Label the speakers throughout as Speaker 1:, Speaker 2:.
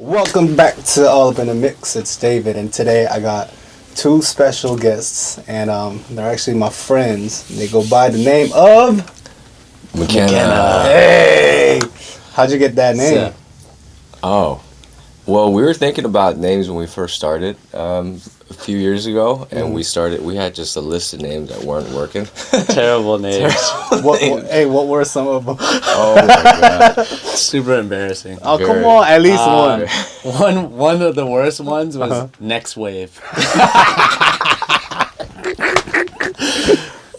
Speaker 1: Welcome back to All Up in the Mix. It's David, and today I got two special guests, and they're actually my friends. They go by the name of
Speaker 2: McKenna.
Speaker 1: Hey, how'd you get that name?
Speaker 2: Oh, well, we were thinking about names when we first started a few years ago, and we had just a list of names that weren't working.
Speaker 3: Terrible names.
Speaker 1: What were some of them?
Speaker 2: Oh my god!
Speaker 3: Super embarrassing.
Speaker 1: Oh, come on, at least one.
Speaker 3: One of the worst ones was Next Wave.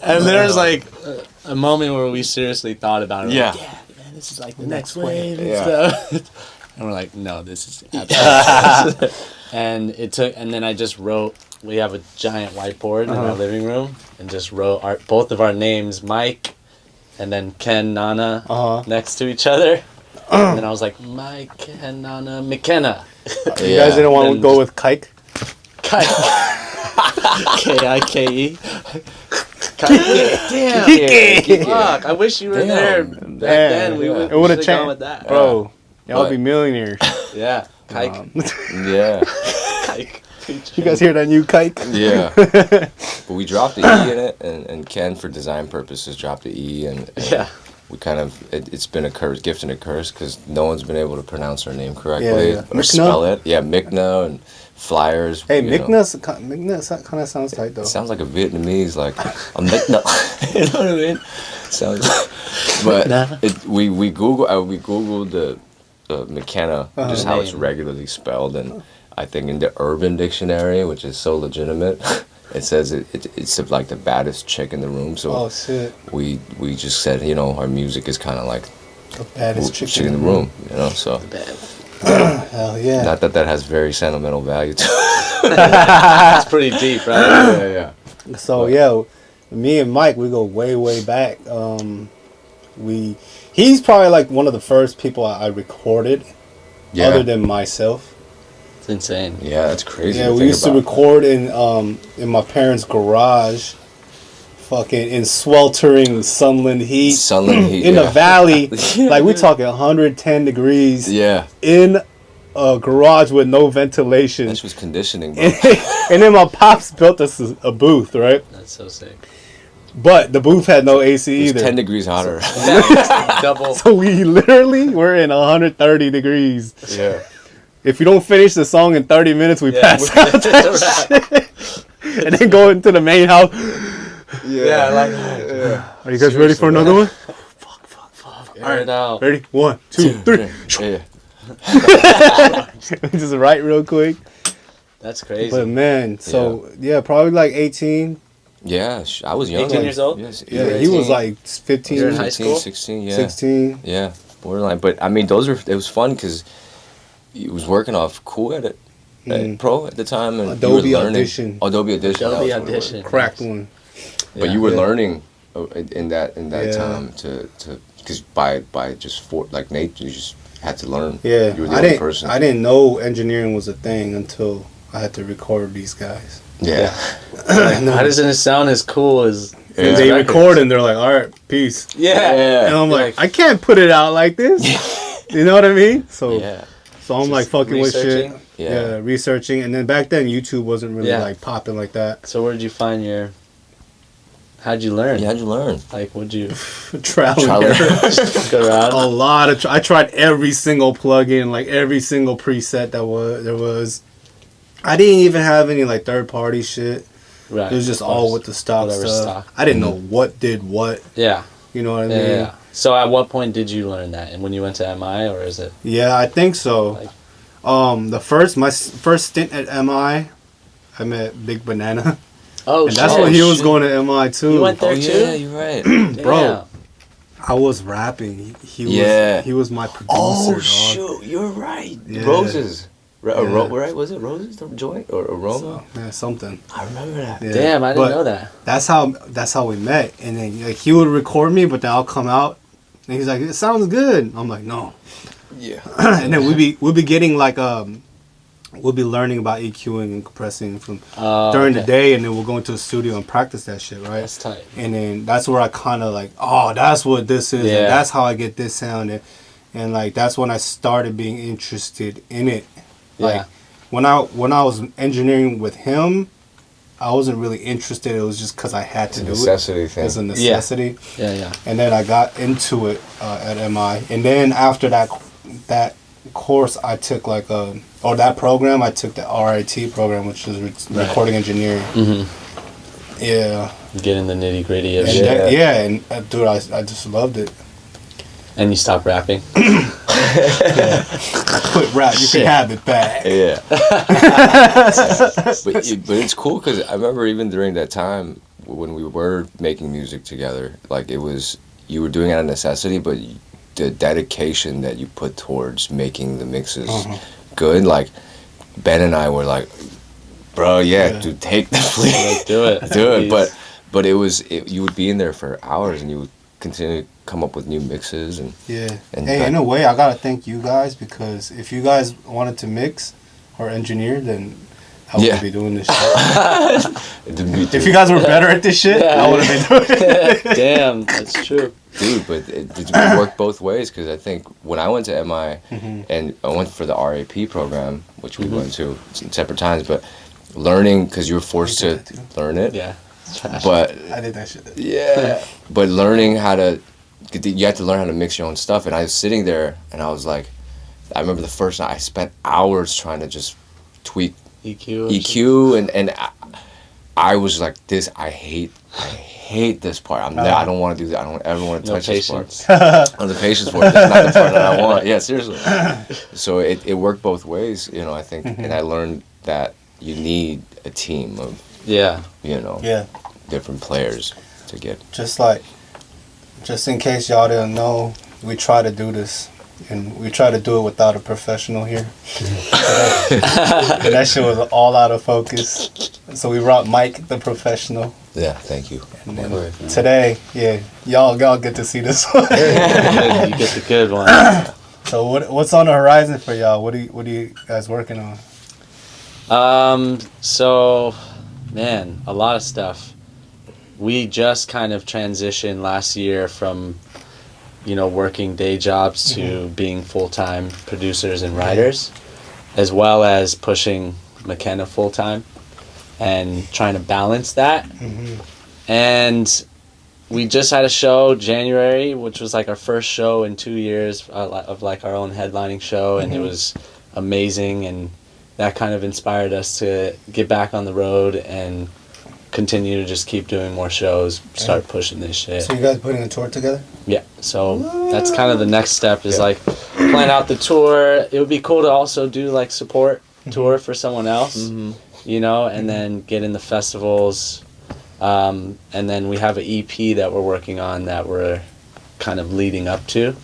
Speaker 3: And there's like a moment where we seriously thought about it.
Speaker 2: Yeah.
Speaker 3: Like, yeah, man, this is like the next wave and
Speaker 2: Yeah.
Speaker 3: stuff. And we're like, no, this is absolutely. And then I just wrote. We have a giant whiteboard in our living room, and just wrote both of our names, Mike, and then Ken, Nana, next to each other. And then I was like, Mike and Nana, McKenna.
Speaker 1: You guys didn't want to go with Kike?
Speaker 3: Kike. K-I-K-E. Kike. Damn. Fuck. I wish you were there back then. We would have gone with that.
Speaker 1: Bro, y'all would be millionaires.
Speaker 3: Yeah. Kike.
Speaker 2: Yeah.
Speaker 3: Kike.
Speaker 1: You guys hear that new Kike?
Speaker 2: Yeah. But we dropped the E in it, and Ken, for design purposes, dropped the E, and
Speaker 3: Yeah.
Speaker 2: we kind of it's been a curse, gift and a curse, because no one's been able to pronounce our name correctly or
Speaker 1: MIKNNA?
Speaker 2: spell it. Yeah, MIKNNA and Flyers.
Speaker 1: Hey,
Speaker 2: you know.
Speaker 1: MIKNNA kind of sounds tight though.
Speaker 2: It sounds like a Vietnamese, like a MIKNNA. You know what I mean? Sounds. But we googled the McKenna, just how it's regularly spelled, and I think in the Urban Dictionary, which is so legitimate, it says it's like the baddest chick in the room. So
Speaker 1: Oh shit!
Speaker 2: we just said, our music is kind of like
Speaker 1: The baddest
Speaker 2: chick in the room, So
Speaker 1: Hell yeah!
Speaker 2: not that has very sentimental value to
Speaker 3: It's pretty deep, right?
Speaker 2: yeah.
Speaker 1: So yeah, me and Mike, we go way back. He's probably like one of the first people I recorded, other than myself.
Speaker 3: It's insane.
Speaker 2: Yeah, that's crazy.
Speaker 1: Yeah, we used to record in my parents' garage, fucking in sweltering Sunland heat. In the valley, like we're talking 110 degrees.
Speaker 2: Yeah.
Speaker 1: In a garage with no ventilation.
Speaker 2: That's just conditioning, bro.
Speaker 1: And then my pops built us a booth, right?
Speaker 3: That's so sick.
Speaker 1: But the booth had no AC
Speaker 2: It's
Speaker 1: either.
Speaker 2: 10 degrees hotter.
Speaker 3: Double.
Speaker 1: So we literally were in 130 degrees.
Speaker 2: Yeah.
Speaker 1: If you don't finish the song in 30 minutes, we pass out that shit. And then go into the main house.
Speaker 3: Yeah, like.
Speaker 1: Are you guys ready for another one?
Speaker 3: Fuck. All right, now.
Speaker 1: Ready? 1, 2, 3.
Speaker 2: Yeah.
Speaker 1: Just write real quick.
Speaker 3: That's crazy.
Speaker 1: But man, so yeah, probably like 18.
Speaker 2: Yeah, I was young.
Speaker 3: 18 years old?
Speaker 2: Yes,
Speaker 1: Yeah, he was like 15.
Speaker 3: You're in high school?
Speaker 2: 16, yeah.
Speaker 1: 16.
Speaker 2: Yeah, borderline. But I mean, it was fun because he was working off Cool Edit Pro at the time, and
Speaker 1: Adobe
Speaker 2: you were learning.
Speaker 1: Audition.
Speaker 2: Adobe Audition.
Speaker 3: Adobe
Speaker 2: that was what it was.
Speaker 3: Audition.
Speaker 1: Cracked one.
Speaker 2: But you were learning in that
Speaker 1: Yeah.
Speaker 2: time to because by just like Nate, you just had to learn.
Speaker 1: Yeah,
Speaker 2: You were the only person.
Speaker 1: I didn't know engineering was a thing until I had to record these guys.
Speaker 2: Yeah.
Speaker 3: How doesn't it sound as cool as
Speaker 1: And they record and they're like, all right, peace.
Speaker 3: Yeah.
Speaker 1: And I'm like, I can't put it out like this. You know what I mean? So I'm like fucking with shit. Yeah, researching. And then back then, YouTube wasn't really like popping like that.
Speaker 3: So where'd you find how'd you learn?
Speaker 2: Yeah, how'd you learn?
Speaker 3: Like, what'd you...
Speaker 1: Trial and error.
Speaker 3: Just go around?
Speaker 1: A lot of... I tried every single plugin, like every single preset there was. I didn't even have any like third-party shit.
Speaker 3: Right.
Speaker 1: It was just all with the stock
Speaker 3: Whatever
Speaker 1: stuff.
Speaker 3: stock.
Speaker 1: I didn't know what did what.
Speaker 3: Yeah.
Speaker 1: You know what I mean?
Speaker 3: Yeah. So at what point did you learn that? And when you went to MI, or is it...
Speaker 1: Yeah, I think so.
Speaker 3: Like-
Speaker 1: My first stint at MI, I met Big Banana.
Speaker 3: Oh,
Speaker 1: And that's when he was going to MI too.
Speaker 3: You went there too?
Speaker 2: Yeah, you're right.
Speaker 1: Bro, I was rapping. He was my producer.
Speaker 2: Oh
Speaker 1: dog.
Speaker 2: shoot, you're right.
Speaker 1: Yeah.
Speaker 2: Roses.
Speaker 1: Yeah.
Speaker 2: Right? Was it Roses? The joint or Aroma?
Speaker 1: Yeah, something.
Speaker 2: I remember that.
Speaker 1: Yeah.
Speaker 3: Damn, I didn't
Speaker 1: But
Speaker 3: know that.
Speaker 1: That's how we met. And then like he would record me, but then I'll come out and he's like, "It sounds good." I'm like, "No."
Speaker 2: Yeah.
Speaker 1: And then we'll be getting like we'll be learning about EQing and compressing from during the day, and then we'll go into the studio and practice that shit, right?
Speaker 3: That's tight.
Speaker 1: And then that's where I kind of like, oh, that's what this is, and that's how I get this sound. And and like that's when I started being interested in it. Like
Speaker 3: Yeah.
Speaker 1: when I was engineering with him, I wasn't really interested. It was just because I had to do
Speaker 2: necessity
Speaker 1: it.
Speaker 2: thing.
Speaker 1: It's a necessity.
Speaker 3: Yeah.
Speaker 1: And then I got into it at MI, and then after that course I took that program I took the RIT program, which is recording engineering.
Speaker 3: Mm-hmm.
Speaker 1: Yeah.
Speaker 3: Get in the nitty gritty of
Speaker 1: And
Speaker 3: shit.
Speaker 1: dude, I just loved it.
Speaker 3: And you stop rapping.
Speaker 1: Quit rap, you can have it back.
Speaker 2: Yeah. But it's cool because I remember even during that time when we were making music together, like it was, you were doing it out of necessity, but the dedication that you put towards making the mixes good, like Ben and I were like, bro, dude, take the fleet.
Speaker 3: Do it.
Speaker 2: Do it. But you would be in there for hours and you would continue to come up with new mixes and
Speaker 1: hey, in a way I gotta thank you guys, because if you guys wanted to mix or engineer, then I wouldn't be doing this shit. If you guys were better at this shit, I would have been doing it.
Speaker 3: Damn, that's true.
Speaker 2: Dude, but it worked both ways, because I think when I went to MI and I went for the RAP program, which we went to separate times, but learning, because you were forced to learn it.
Speaker 3: Yeah.
Speaker 2: But
Speaker 1: I did that shit.
Speaker 2: Yeah. But learning how to, you have to learn how to mix your own stuff. And I was sitting there and I was like, I remember the first night I spent hours trying to just tweak EQ and I was like, I hate this part. I don't want to do that. I don't ever want to touch this part. I don't have the patience for it. That's not the part that I want. Yeah, seriously. So it worked both ways, I think. And I learned that you need a team of, different players to get.
Speaker 1: Just in case y'all didn't know, we try to do this. And we try to do it without a professional here. And that shit was all out of focus. So we brought Mike, the professional.
Speaker 2: Yeah, thank you.
Speaker 1: And then today, y'all get to see this one.
Speaker 3: You get the good one.
Speaker 1: So what's on the horizon for y'all? What are you guys working on?
Speaker 3: So, man, a lot of stuff. We just kind of transitioned last year from working day jobs to being full-time producers and writers, as well as pushing McKenna full-time and trying to balance that. And we just had a show January, which was like our first show in 2 years of like our own headlining show, and it was amazing, and that kind of inspired us to get back on the road and continue to just keep doing more shows, start pushing this shit.
Speaker 1: So you guys putting a tour together?
Speaker 3: Yeah, so that's kind of the next step is like plan out the tour. It would be cool to also do like support tour for someone else, and then get in the festivals. And then we have an EP that we're working on that we're kind of leading up to.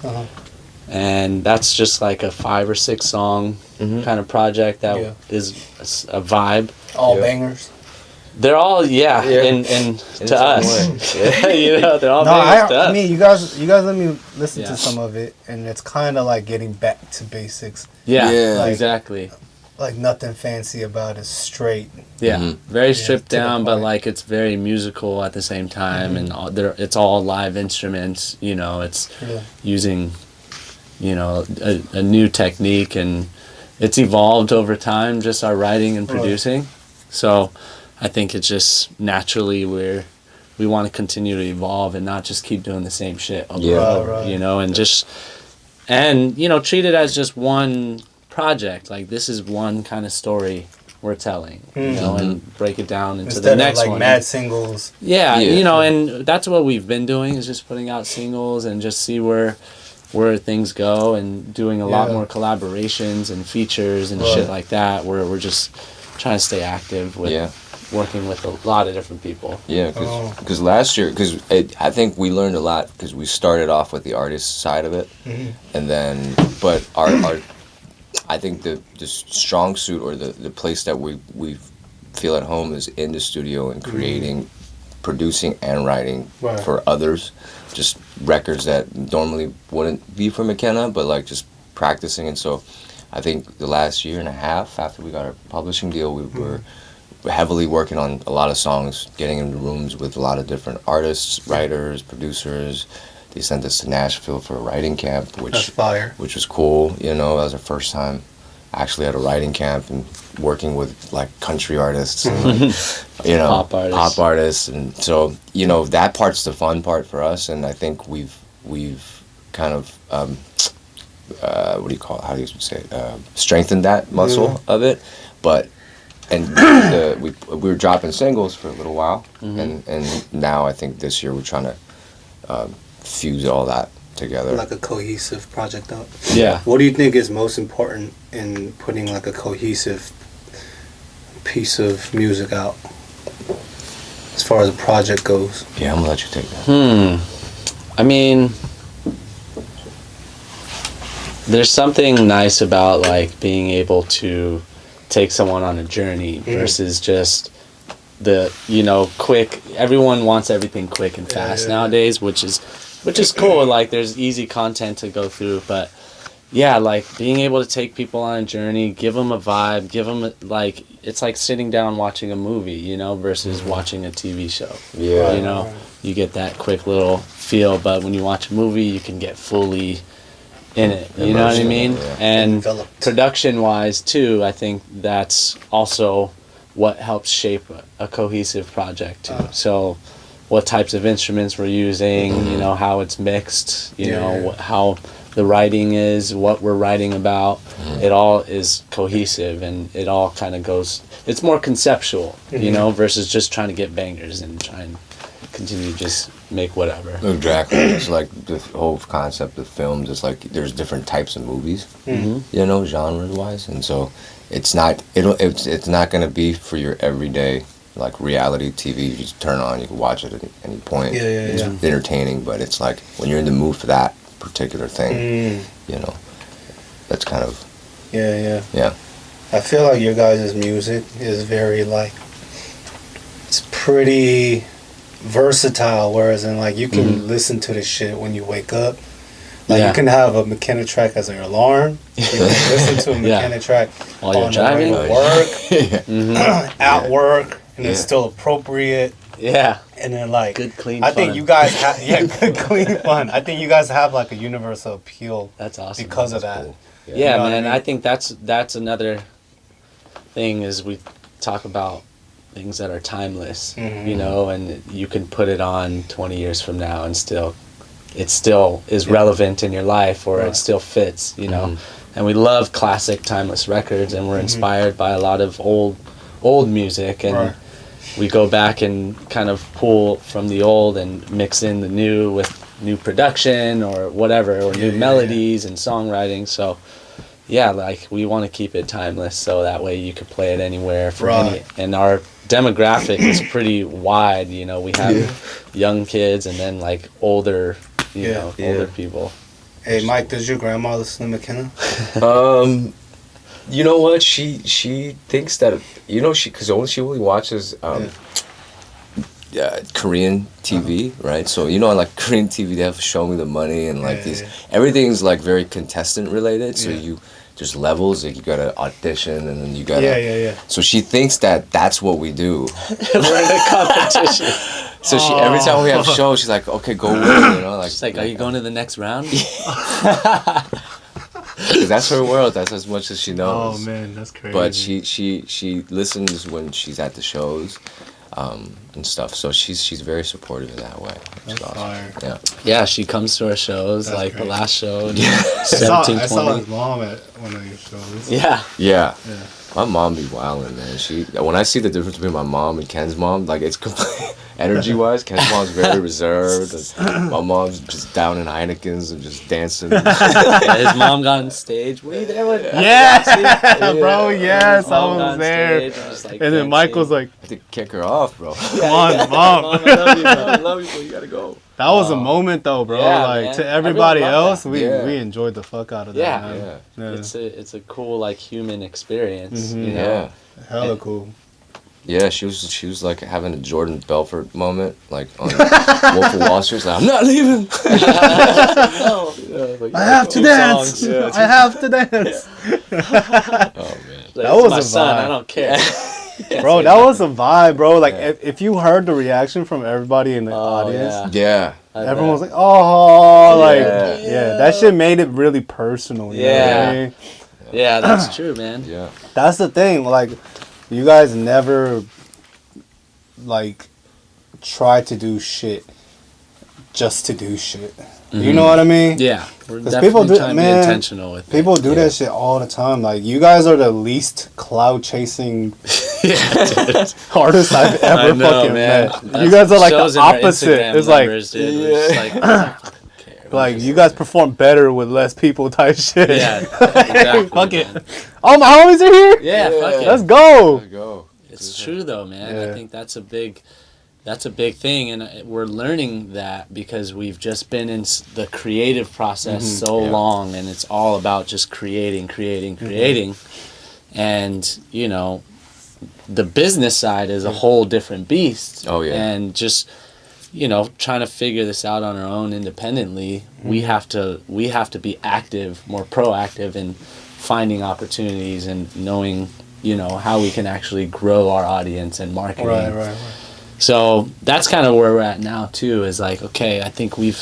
Speaker 3: And that's just like a 5 or 6 song kind of project that is a vibe.
Speaker 1: All bangers.
Speaker 3: They're all and to us, they're all bangers to us.
Speaker 1: I mean, you guys let me listen to some of it, and it's kind of like getting back to basics.
Speaker 3: Yeah, exactly.
Speaker 1: Like nothing fancy about it, straight.
Speaker 3: Yeah, very stripped down, but like it's very musical at the same time, and it's all live instruments. It's using, a new technique, and it's evolved over time. Just our writing and producing, so. I think it's just naturally we want to continue to evolve and not just keep doing the same shit over and over, and treat it as just one project. Like this is one kind of story we're telling, and break it down into the next one.
Speaker 1: Instead of mad singles.
Speaker 3: Yeah, and that's what we've been doing is just putting out singles and just see where things go, and doing a lot more collaborations and features and shit like that, where we're just trying to stay active with working with a lot of different people.
Speaker 2: Yeah, because last year, I think we learned a lot because we started off with the artist side of it, and then, but our I think the strong suit or the place that we feel at home is in the studio and creating, producing and writing for others, just records that normally wouldn't be for McKenna, but like just practicing. And so I think the last year and a half after we got our publishing deal, we were heavily working on a lot of songs, getting into rooms with a lot of different artists, writers, producers, they sent us to Nashville for a writing camp,
Speaker 1: That's fire.
Speaker 2: which was cool. You know, that was our first time actually at a writing camp and working with like country artists and like, you know, pop artists, and so you know that part's the fun part for us, and I think we've kind of what do you call it? How do you say it? Strengthened that muscle of it, but. And we were dropping singles for a little while, and now I think this year we're trying to fuse all that together.
Speaker 1: Like a cohesive project out.
Speaker 3: Yeah.
Speaker 1: What do you think is most important in putting like a cohesive piece of music out, as far as a project goes?
Speaker 2: Yeah, I'm gonna let you take that.
Speaker 3: I mean, there's something nice about like being able to take someone on a journey versus just the, you know, quick. Everyone wants everything quick and fast nowadays, which is cool. Like there's easy content to go through, but yeah, like being able to take people on a journey, give them a vibe, give them like, it's like sitting down watching a movie, you know, versus watching a TV show.
Speaker 2: Yeah.
Speaker 3: You know, you get that quick little feel, but when you watch a movie, you can get fully in it, you know what I mean?
Speaker 2: Yeah.
Speaker 3: And production wise too, I think that's also what helps shape a cohesive project too. So what types of instruments we're using, you know, how it's mixed, you know, how the writing is, what we're writing about, it all is cohesive, and it all kind of goes, it's more conceptual, you know, versus just trying to get bangers and try and continue to just make whatever.
Speaker 2: Exactly. It's like the whole concept of films is like there's different types of movies, you know, genre wise, and so it's not gonna be for your everyday like reality TV. You just turn on, you can watch it at any point. It's entertaining, but it's like when you're in the mood for that particular thing, you know, that's kind of yeah.
Speaker 1: I feel like your guys' music is very like, it's pretty versatile, whereas in like you can listen to this shit when you wake up. Like you can have a McKenna track as your alarm. You can listen to a McKenna track
Speaker 3: while you're driving,
Speaker 1: work, at work, and it's still appropriate.
Speaker 3: Yeah.
Speaker 1: And then like
Speaker 3: good clean
Speaker 1: I
Speaker 3: fun.
Speaker 1: think you guys have good clean fun. I think you guys have like a universal appeal.
Speaker 3: That's awesome.
Speaker 1: Because of that.
Speaker 2: Cool.
Speaker 3: Yeah,
Speaker 1: You know what
Speaker 3: man.
Speaker 1: I mean?
Speaker 3: I think that's another thing is we talk about things that are timeless, you know, and you can put it on 20 years from now and it still is relevant in your life, or it still fits, you know. And we love classic timeless records, and we're inspired by a lot of old music, and we go back and kind of pull from the old and mix in the new with new production or whatever, or new melodies and songwriting. So yeah, like we want to keep it timeless, so that way you can play it anywhere for any, and our demographic is pretty wide, you know. We have young kids and then like older, you know, older people.
Speaker 1: Hey Mike, does your grandma listen to McKenna?
Speaker 2: You know what? She thinks that, you know, because she only watches Korean TV, right? So you know, on like Korean TV, they have Show Me the Money and like everything's like very contestant related. So there's levels, like you gotta audition and then you gotta So she thinks that that's what we do.
Speaker 3: We're in a competition.
Speaker 2: So she, every time we have shows, she's like, okay, go win, you know, like.
Speaker 3: She's like, are you going to the next round?
Speaker 2: That's her world. That's as much as she knows.
Speaker 1: Oh man, that's crazy.
Speaker 2: But she listens when she's at the shows, and stuff. So she's very supportive in that way.
Speaker 1: That's
Speaker 2: awesome.
Speaker 1: fire.
Speaker 3: Yeah, she comes to our shows. That's like great. The last show.
Speaker 1: I saw his mom at one of your shows.
Speaker 2: Yeah. My mom be wildin', man. When I see the difference between my mom and Ken's mom, like it's complete energy-wise. Ken's mom's very reserved. And my mom's just down in Heineken's and just dancing.
Speaker 3: His mom got on stage. Were you there with?
Speaker 1: Bro. Yes, I was there. And then Michael's like,
Speaker 2: I had to kick her off, bro.
Speaker 1: Come on, mom.
Speaker 3: I love you, bro. I love you, bro. You gotta go.
Speaker 1: That was a moment though, bro.
Speaker 3: Yeah,
Speaker 1: like
Speaker 3: man.
Speaker 1: to everybody else, we
Speaker 2: enjoyed
Speaker 1: the fuck out of that.
Speaker 3: Yeah. It's a cool like human experience. You know?
Speaker 2: Yeah.
Speaker 1: Hella cool.
Speaker 2: Yeah, she was like having a Jordan Belfort moment, like on Wolf of Wall Street. Like, I'm not leaving.
Speaker 1: I have to dance. I have to dance.
Speaker 2: Oh man,
Speaker 1: that was
Speaker 3: my
Speaker 1: a
Speaker 3: son.
Speaker 1: vibe.
Speaker 3: I don't care.
Speaker 1: Bro, that was a vibe, bro. Like if you heard the reaction from everybody in the audience, everyone was like, oh, like,
Speaker 3: Yeah.
Speaker 1: that shit made it really personal. You know what I mean?
Speaker 3: Yeah, that's true, man.
Speaker 2: Yeah.
Speaker 1: That's the thing. Like, you guys never, like, try to do shit just to do shit. You know what I mean?
Speaker 3: Yeah, we're
Speaker 1: Because
Speaker 3: definitely
Speaker 1: people do,
Speaker 3: trying to be intentional with
Speaker 1: people
Speaker 3: it.
Speaker 1: do that shit all the time. Like, you guys are the least cloud chasing artists I've ever fucking met. You guys are like the opposite. It's like, like you guys perform better with less people type shit.
Speaker 3: Yeah, exactly,
Speaker 1: fuck it. Oh, my homies are here.
Speaker 3: Yeah, fuck it.
Speaker 1: Let's go.
Speaker 2: Let's go.
Speaker 3: It's true though, man.
Speaker 1: Yeah.
Speaker 3: I think that's a big thing, and we're learning that because we've just been in the creative process so long, and it's all about just creating, and you know, the business side is a whole different beast.
Speaker 2: Oh yeah.
Speaker 3: And just, you know, trying to figure this out on our own independently, we have to be active, more proactive in finding opportunities and knowing, you know, how we can actually grow our audience and marketing.
Speaker 1: Right.
Speaker 3: So that's kind of where we're at now too, is like, okay, I think we've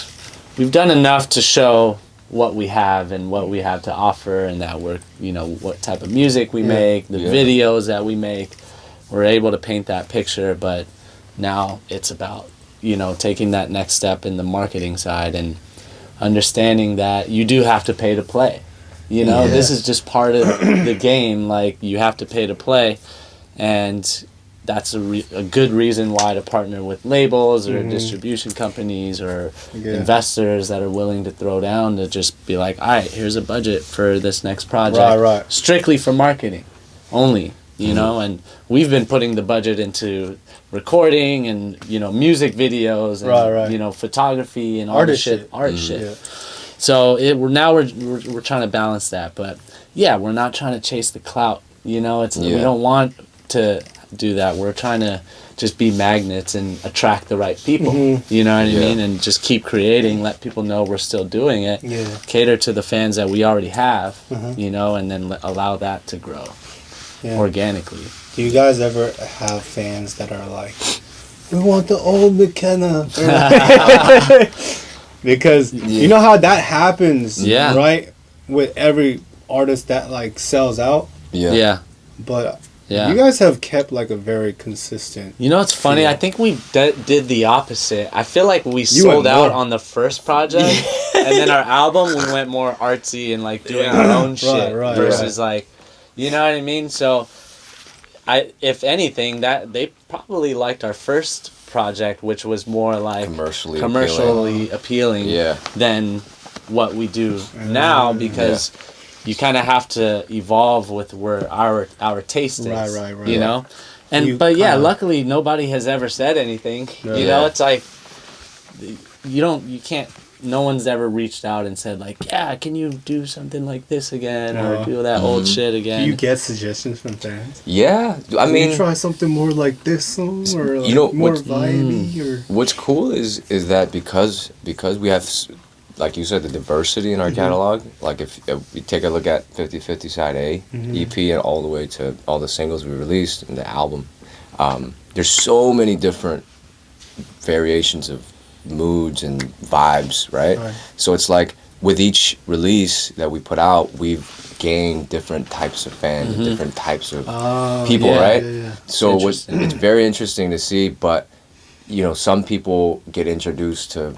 Speaker 3: done enough to show what we have and what we have to offer, and that we're, you know, what type of music we make, the videos that we make, we're able to paint that picture. But now it's about, you know, taking that next step in the marketing side and understanding that you do have to pay to play. You know, this is just part of the game. Like, you have to pay to play, and that's a good reason why to partner with labels or distribution companies or investors that are willing to throw down to just be like, all right, here's a budget for this next project, strictly for marketing only, you know. And we've been putting the budget into recording and, you know, music videos and you know, photography and all this shit, art shit. So we're trying to balance that, but yeah, we're not trying to chase the clout. You know, it's we don't want to do that. We're trying to just be magnets and attract the right people. You know what I mean? And just keep creating, let people know we're still doing it. Cater to the fans that we already have, you know, and then allow that to grow organically.
Speaker 1: Do you guys ever have fans that are like, we want the old McKenna? Because you know how that happens, right? With every artist that like sells out. But you guys have kept like a very consistent.
Speaker 3: You know, it's funny. I think we did the opposite. I feel like we sold out on the first project, and then our album we went more artsy and like doing our own shit versus like, you know what I mean? So, if anything, that they probably liked our first project, which was more like commercially appealing than what we do now, because you kind of have to evolve with where our taste is, you know. And but luckily nobody has ever said anything. You know, it's like you can't. No one's ever reached out and said like, yeah, can you do something like this again or do that old shit again?
Speaker 1: Do you get suggestions from fans?
Speaker 2: Yeah, I mean,
Speaker 1: you try something more like this song or like, you know, more vibey or.
Speaker 2: What's cool is that because we have, like you said, the diversity in our catalog. Like if we take a look at 50/50 Side A, EP, and all the way to all the singles we released and the album, there's so many different variations of moods and vibes, right? So it's like with each release that we put out, we've gained different types of fans, different types of people, right? So it's very interesting to see, but you know, some people get introduced to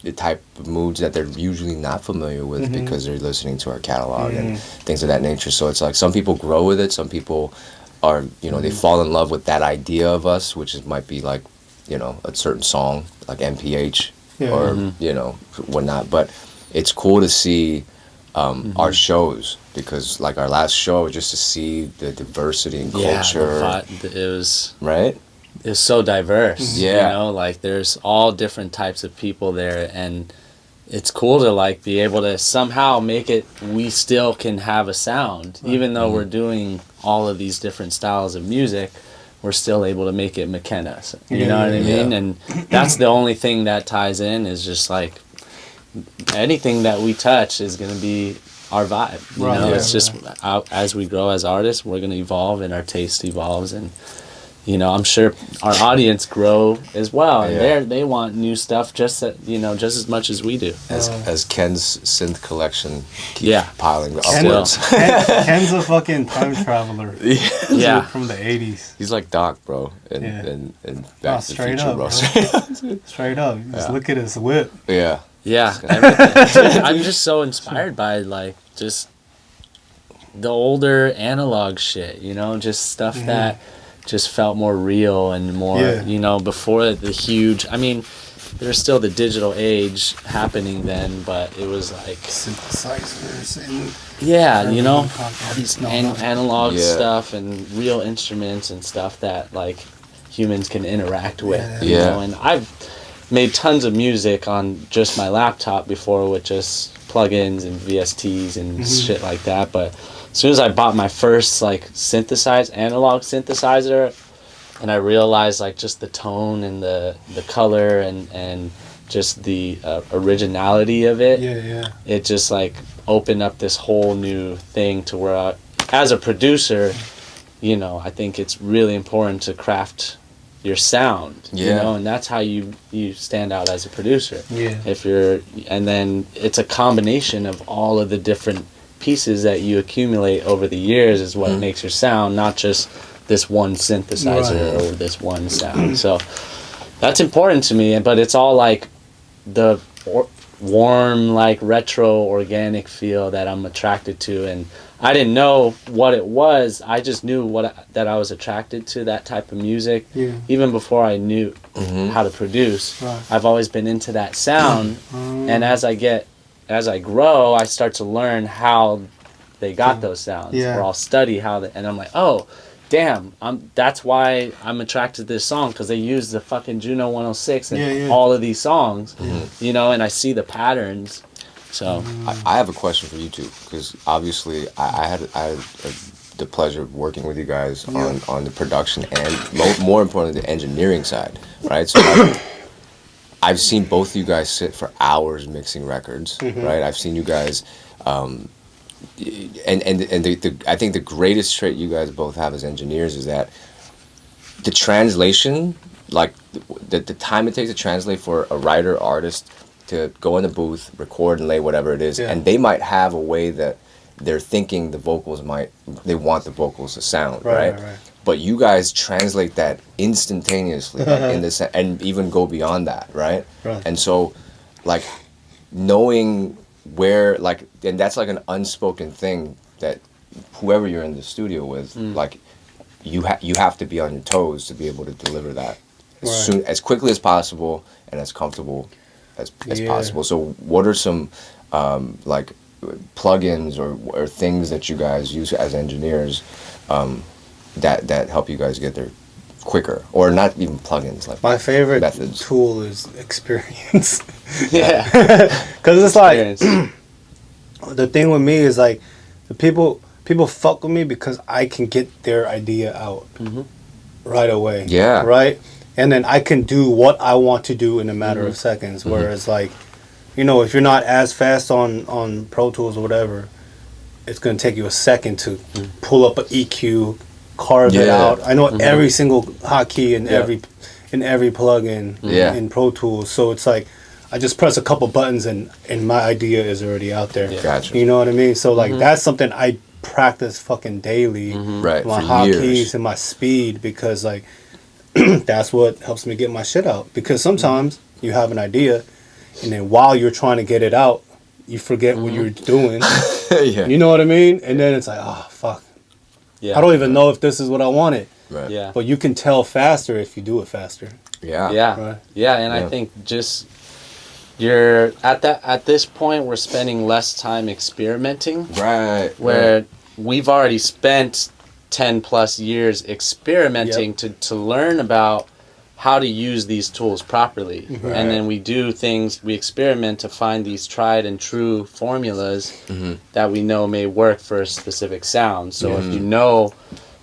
Speaker 2: the type of moods that they're usually not familiar with because they're listening to our catalog and things of that nature. So it's like some people grow with it, some people are, you know, they fall in love with that idea of us, which might be like, you know, a certain song like MPH or you know, whatnot. But it's cool to see our shows, because like our last show, just to see the diversity and culture,
Speaker 3: it was
Speaker 2: it
Speaker 3: was so diverse. You know, like there's all different types of people there, and it's cool to like be able to somehow make it, we still can have a sound, even though we're doing all of these different styles of music. We're still able to make it McKenna. You know what I mean? And that's the only thing that ties in, is just like anything that we touch is going to be our vibe. You know, it's just as we grow as artists, we're going to evolve and our taste evolves. And you know, I'm sure our audience grow as well, and they want new stuff just as much as we do.
Speaker 2: As Ken's synth collection keeps piling upwards.
Speaker 1: Ken's a fucking time traveler.
Speaker 3: Yeah,
Speaker 1: from the 80s.
Speaker 2: He's like Doc, bro, and Back to the
Speaker 1: straight
Speaker 2: Future,
Speaker 1: up,
Speaker 2: bro.
Speaker 1: Straight up. You just look at his whip.
Speaker 2: Yeah.
Speaker 3: I'm just so inspired by like just the older analog shit, you know, just stuff that just felt more real and more, you know, before the huge, I mean, there's still the digital age happening then, but it was like
Speaker 1: synthesizers and
Speaker 3: you know, all these analog stuff and real instruments and stuff that like humans can interact with, you know, and I've made tons of music on just my laptop before with just plugins and VSTs and shit like that, but as soon as I bought my first like analog synthesizer, and I realized like just the tone and the color and just the originality of it, it just like opened up this whole new thing to where as a producer, you know, I think it's really important to craft your sound, you know, and that's how you stand out as a producer. And then it's a combination of all of the different pieces that you accumulate over the years is what makes your sound, not just this one synthesizer or this one sound. So that's important to me, but it's all like the warm, like retro organic feel that I'm attracted to, and I didn't know what it was. I just knew that I was attracted to that type of music even before I knew how to produce. I've always been into that sound, and as I grow, I start to learn how they got those sounds, or I'll study and I'm like, oh, damn, that's why I'm attracted to this song, because they use the fucking Juno 106 in all of these songs, you know, and I see the patterns. So
Speaker 2: I have a question for you two, because obviously I had the pleasure of working with you guys on the production and more importantly the engineering side, right? So I've seen both of you guys sit for hours mixing records, right? I've seen you guys, and I think the greatest trait you guys both have as engineers is that the translation, like the time it takes to translate for a writer, artist to go in the booth, record and lay whatever it is, and they might have a way that they're thinking they want the vocals to sound, right? But you guys translate that instantaneously in this, and even go beyond that, right? And so, like, knowing where, like, and that's like an unspoken thing that whoever you're in the studio with, like, you have to be on your toes to be able to deliver that as quickly as possible and as comfortable as possible. So, what are some like plugins or things that you guys use as engineers that help you guys get there quicker, or not even plugins, like
Speaker 1: my favorite
Speaker 2: methods?
Speaker 1: Tool is experience.
Speaker 3: Because
Speaker 1: it's like the thing with me is like the people fuck with me because I can get their idea out right away, right, and then I can do what I want to do in a matter of seconds, whereas like, you know, if you're not as fast on Pro Tools or whatever, it's gonna take you a second to pull up an EQ, carve it out. I know every single hotkey in every plugin in Pro Tools, so it's like I just press a couple buttons and my idea is already out there.
Speaker 2: Gotcha.
Speaker 1: You know what I mean? So like that's something I practice fucking daily.
Speaker 2: Right.
Speaker 1: My
Speaker 2: for
Speaker 1: hotkeys
Speaker 2: years.
Speaker 1: and my speed, because like that's what helps me get my shit out. Because sometimes you have an idea, and then while you're trying to get it out, you forget what you're doing. You know what I mean? And then it's like, oh fuck. I don't even know if this is what I wanted.
Speaker 2: Right.
Speaker 1: But you can tell faster if you do it faster.
Speaker 3: I think just you're at this point we're spending less time experimenting. Where we've already spent 10 plus years experimenting to learn about how to use these tools properly. And then we experiment to find these tried and true formulas that we know may work for a specific sound. So if you know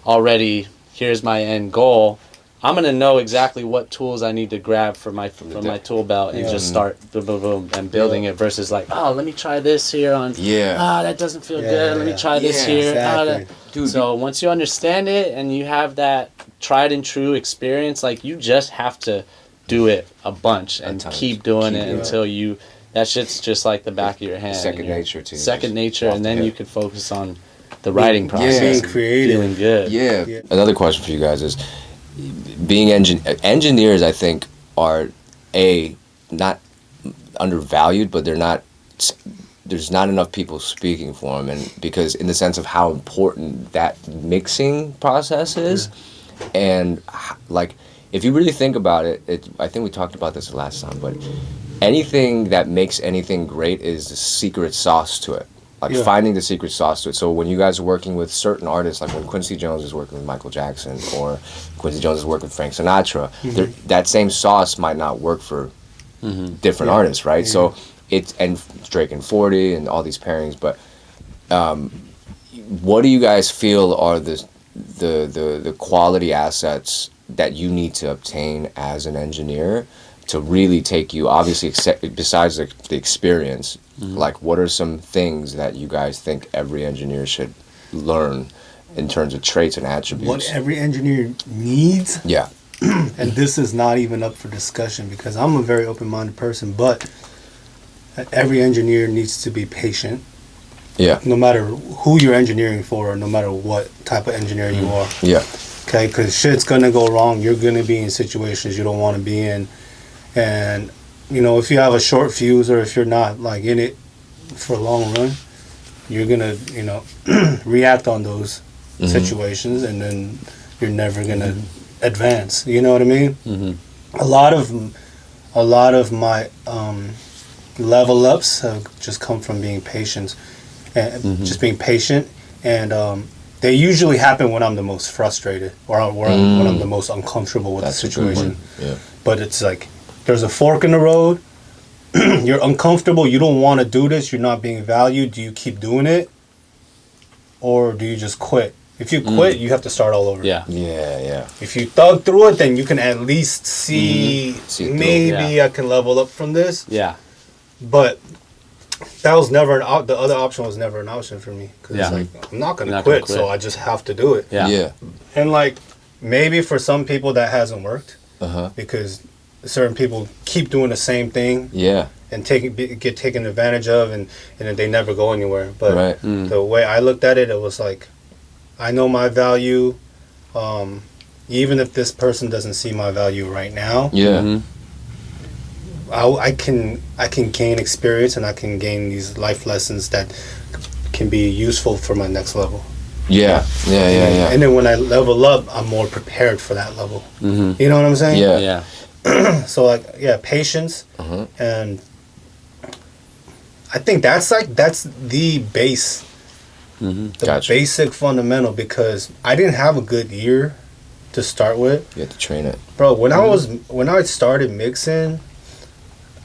Speaker 3: already, here's my end goal, I'm gonna know exactly what tools I need to grab from my tool belt and just start boom, boom, boom, and building it versus like, oh, let me try this here on. That doesn't feel good. Let me try this here.
Speaker 1: Exactly.
Speaker 3: Dude, so once you understand it and you have that tried and true experience, like you just have to do it a bunch and keep doing it until you. That shit's just like the back of your hand.
Speaker 2: Second nature too.
Speaker 3: Second nature, and then you can focus on the writing process.
Speaker 1: Being creative.
Speaker 3: Feeling good.
Speaker 2: Yeah. Another question for you guys is, being engineers, I think, are not undervalued, but they're not. There's not enough people speaking for them, and because in the sense of how important that mixing process is, and like if you really think about it, I think we talked about this last time, but anything that makes anything great is the secret sauce to it. Like finding the secret sauce to it. So when you guys are working with certain artists, like when Quincy Jones is working with Michael Jackson, or Quincy Jones is working with Frank Sinatra, that same sauce might not work for different artists, right? So and Drake and 40 and all these pairings. But what do you guys feel are the quality assets that you need to obtain as an engineer to really take you, obviously, besides the experience, like what are some things that you guys think every engineer should learn in terms of traits and attributes?
Speaker 1: What every engineer needs?
Speaker 2: Yeah.
Speaker 1: And this is not even up for discussion because I'm a very open-minded person, but every engineer needs to be patient.
Speaker 2: Yeah.
Speaker 1: No matter who you're engineering for, or no matter what type of engineer you are.
Speaker 2: Yeah.
Speaker 1: Okay, because shit's going to go wrong. You're going to be in situations you don't want to be in. And, you know, if you have a short fuse or if you're not, like, in it for a long run, you're going to, you know, react on those situations, and then you're never going to advance. You know what I mean? A lot of my level ups have just come from being patient. And just being patient. And they usually happen when I'm the most frustrated or when I'm the most uncomfortable with the situation.
Speaker 2: Yeah.
Speaker 1: But it's like, there's a fork in the road. You're uncomfortable. You don't want to do this. You're not being valued. Do you keep doing it? Or do you just quit? If you quit, you have to start all over.
Speaker 2: Yeah.
Speaker 1: If you thug through it, then you can at least see maybe I can level up from this.
Speaker 3: Yeah.
Speaker 1: But that was never the other option was never an option for me. Because it's like, I'm not going to quit, so I just have to do it.
Speaker 2: Yeah.
Speaker 1: And like, maybe for some people that hasn't worked. Because certain people keep doing the same thing. Yeah. And get taken advantage of, and then they never go anywhere. But the way I looked at it, it was like, I know my value. Even if this person doesn't see my value right now. Yeah. I can gain experience, and I can gain these life lessons that can be useful for my next level. Yeah. And then when I level up, I'm more prepared for that level. You know what I'm saying? Yeah. So like, patience, and I think that's the base, the basic fundamental, because I didn't have a good ear to start with.
Speaker 2: You had to train it,
Speaker 1: bro. When I started mixing,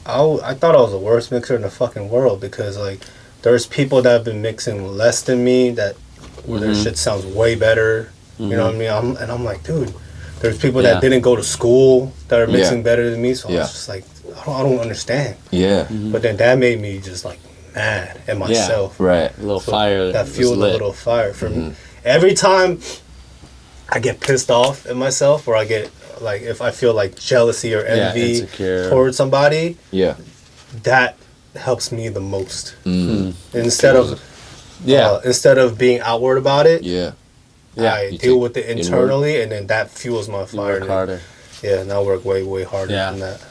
Speaker 1: I thought I was the worst mixer in the fucking world, because like there's people that have been mixing less than me where their shit sounds way better. You know what I mean? I'm like, dude, there's people that didn't go to school that are mixing better than me. So I was just like, I don't understand. Yeah. But then that made me just like mad at myself.
Speaker 2: Right.
Speaker 3: A little fire.
Speaker 1: That fueled a little fire for me. Every time I get pissed off at myself, or I get like, if I feel like jealousy or envy towards somebody, that helps me the most. Instead of being outward about it, I deal with it internally, and then that fuels my fire.
Speaker 3: You work harder.
Speaker 1: Yeah, and I work way, way harder than that.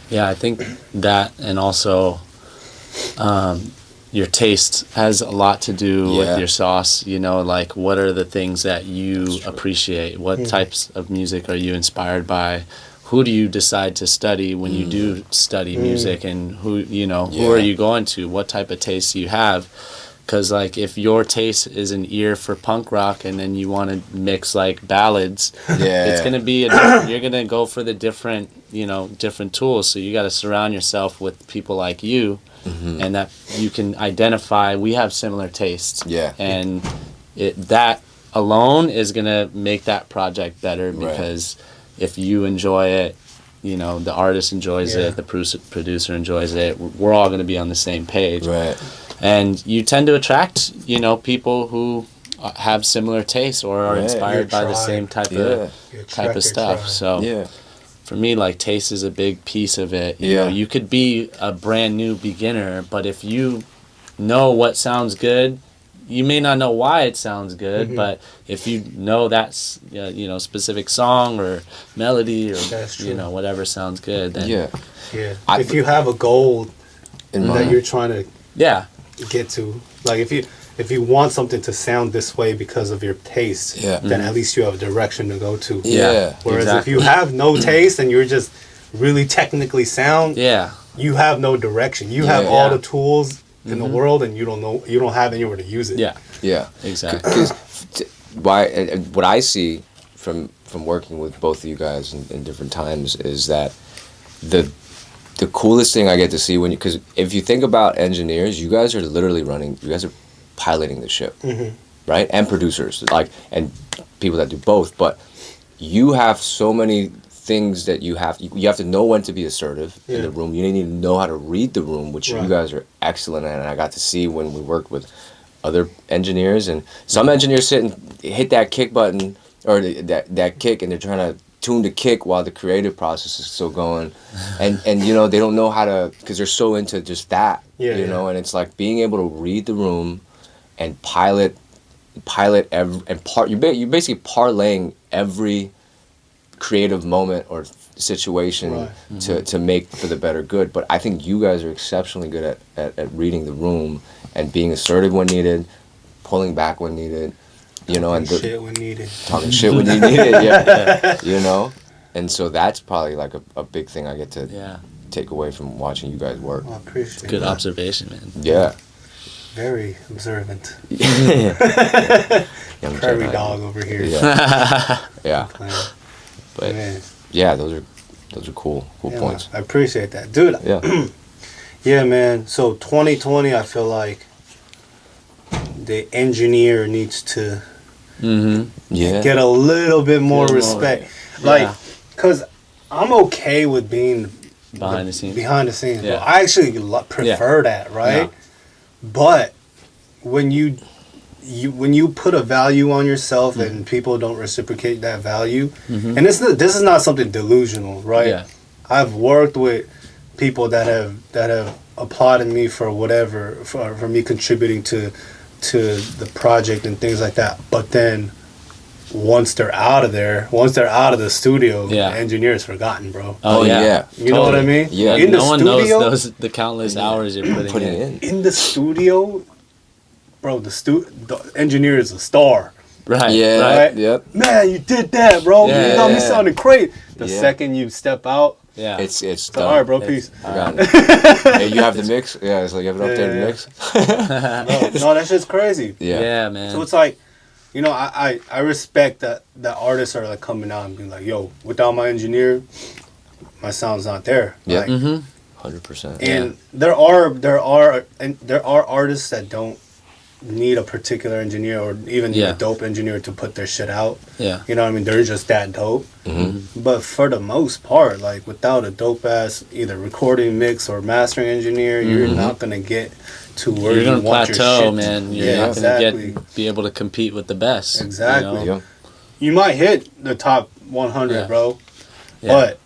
Speaker 3: Yeah, I think that, and also your taste has a lot to do with your sauce. You know, like, what are the things that you appreciate? What types of music are you inspired by? Who do you decide to study when you do study music? And who are you going to? What type of taste do you have? Because, like, if your taste is an ear for punk rock, and then you want to mix, like, ballads, it's going to be you're going to go for the different tools. So you got to surround yourself with people like you, and that you can identify, we have similar tastes. Yeah. And that alone is going to make that project better, because if you enjoy it, you know, the artist enjoys it, the producer enjoys it, we're all going to be on the same page.
Speaker 2: Right.
Speaker 3: And you tend to attract, you know, people who have similar tastes or are inspired by the same type of stuff. So for me, like, taste is a big piece of it. You know, you could be a brand new beginner, but if you know what sounds good, you may not know why it sounds good, but if you know that's you know, specific song or melody or you know, whatever sounds good, then
Speaker 1: if you have a goal that you're trying to get to, like if you want something to sound this way because of your taste, then at least you have a direction to go to. Whereas if you have no taste and you're just really technically sound, you have no direction. You have all the tools in the world, and you don't have anywhere to use it.
Speaker 3: Exactly.
Speaker 2: What I see from working with both of you guys in different times is that the coolest thing I get to see because if you think about engineers, you guys are literally piloting the ship, right? And producers, like, and people that do both, but you have so many things that you have to know when to be assertive in the room. You need to know how to read the room, which you guys are excellent at. And I got to see when we worked with other engineers, and some engineers sit and hit that kick button or that kick, and they're trying to tune the kick while the creative process is still going, and you know, they don't know how to, because they're so into just that, you know. And it's like being able to read the room and pilot every, and you're basically parlaying every creative moment or situation to make for the better good. But I think you guys are exceptionally good at reading the room and being assertive when needed, pulling back when needed, you know, and
Speaker 1: shit when needed,
Speaker 2: talking shit when you need it, you know. And so that's probably like a big thing I get to take away from watching you guys work.
Speaker 1: I appreciate
Speaker 3: Good
Speaker 1: that.
Speaker 3: Observation, man.
Speaker 1: Very observant.
Speaker 2: Young
Speaker 1: Prairie dog over here.
Speaker 2: But
Speaker 1: man.
Speaker 2: those are cool points.
Speaker 1: I appreciate that, dude. Yeah, man. So 2020, I feel like the engineer needs to get a little bit more respect. Like, cause I'm okay with being
Speaker 3: behind the scenes.
Speaker 1: Well, I actually prefer that, right? But when you put a value on yourself and people don't reciprocate that value, and this is not something delusional, right? I've worked with people that have applauded me for whatever, for me contributing to the project and things like that. But then once they're out of the studio, the engineer is forgotten, bro. You know what I mean? In
Speaker 3: no one knows the countless hours you're putting in.
Speaker 1: In the studio, bro, the engineer is a star.
Speaker 3: Right.
Speaker 1: Man, you did that, bro. You got me sounding great. The second you step out,
Speaker 2: it's
Speaker 1: done. All right, bro, peace.
Speaker 2: Hey, you have the mix? Yeah, it's like you have an updated mix.
Speaker 1: No, that shit's crazy.
Speaker 3: Yeah, man.
Speaker 1: So it's like, you know, I respect that artists are like coming out and being like, yo, without my engineer, my sound's not there.
Speaker 2: Yeah.
Speaker 1: Like,
Speaker 2: 100%.
Speaker 1: And there are artists that don't need a particular engineer or even need a dope engineer to put their shit out. You know what I mean? They're just that dope. But for the most part, like, without a dope ass either recording, mix, or mastering engineer, you're not gonna get to where you want your shit.
Speaker 3: Man. You're not gonna be able to compete with the best.
Speaker 1: Exactly.
Speaker 3: You know?
Speaker 1: You might hit the top 100, bro, but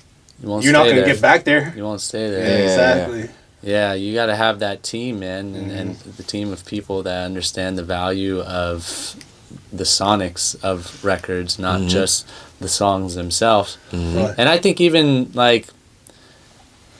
Speaker 1: you're not gonna get back there.
Speaker 3: You won't stay there.
Speaker 1: Exactly.
Speaker 3: Yeah, you got to have that team, man, and the team of people that understand the value of the sonics of records, not just the songs themselves. And I think even, like,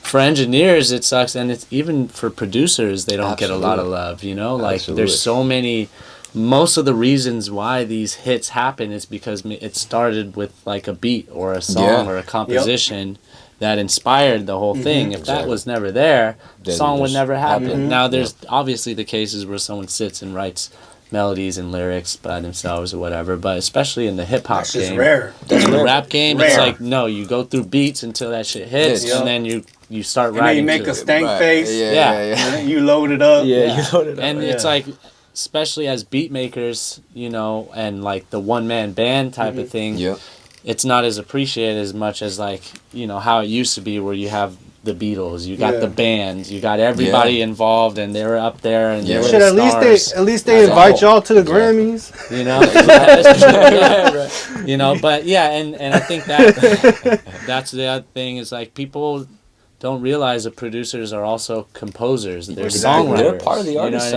Speaker 3: for engineers, it sucks, and it's even for producers, they don't get a lot of love, you know? Like, there's so many... Most of the reasons why these hits happen is because it started with, like, a beat or a song or a composition that inspired the whole thing. If that was never there, the song would never happen. Now, there's obviously the cases where someone sits and writes melodies and lyrics by themselves or whatever, but especially in the hip-hop game.
Speaker 1: That's rare.
Speaker 3: In the rap game, it's like, no, you go through beats until that shit hits, and then you start writing.
Speaker 1: And then you make a stank face.
Speaker 3: Yeah.
Speaker 1: You load it up.
Speaker 3: You load it up. And it's like, especially as beat makers, you know, and like the one-man band type of thing, it's not as appreciated as much as like, you know, how it used to be, where you have the Beatles, you got the bands, you got everybody involved, and they were up there, and they were
Speaker 1: shit,
Speaker 3: stars.
Speaker 1: at least they invite y'all to the Grammys.
Speaker 3: You know, you know, but and I think that's the other thing is like people don't realize that producers are also composers. They're songwriters.
Speaker 2: They're part of the artist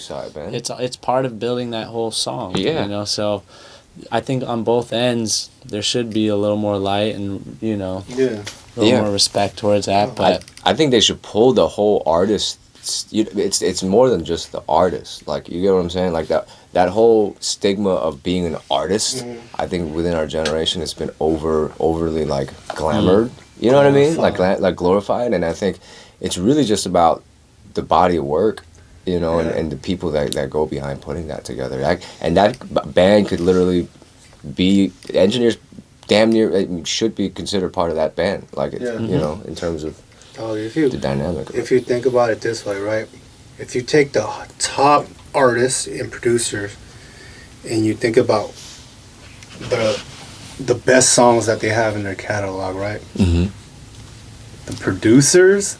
Speaker 3: side,
Speaker 2: man.
Speaker 3: It's part of building that whole song.
Speaker 2: Yeah.
Speaker 3: You know, so I think on both ends there should be a little more light and, you know, a little more respect towards that. But
Speaker 2: I think they should pull the whole artist. It's more than just the artist. Like, you get what I'm saying? Like that whole stigma of being an artist. I think within our generation, it's been overly like glamored. You know what I mean? Like glorified. And I think it's really just about the body of work, you know, and the people that go behind putting that together. And that band could literally be engineers. Damn near should be considered part of that band. Like, you know, in terms of the dynamic.
Speaker 1: If you think about it this way, right? If you take the top artists and producers, and you think about the best songs that they have in their catalog, right? Mm-hmm. The producers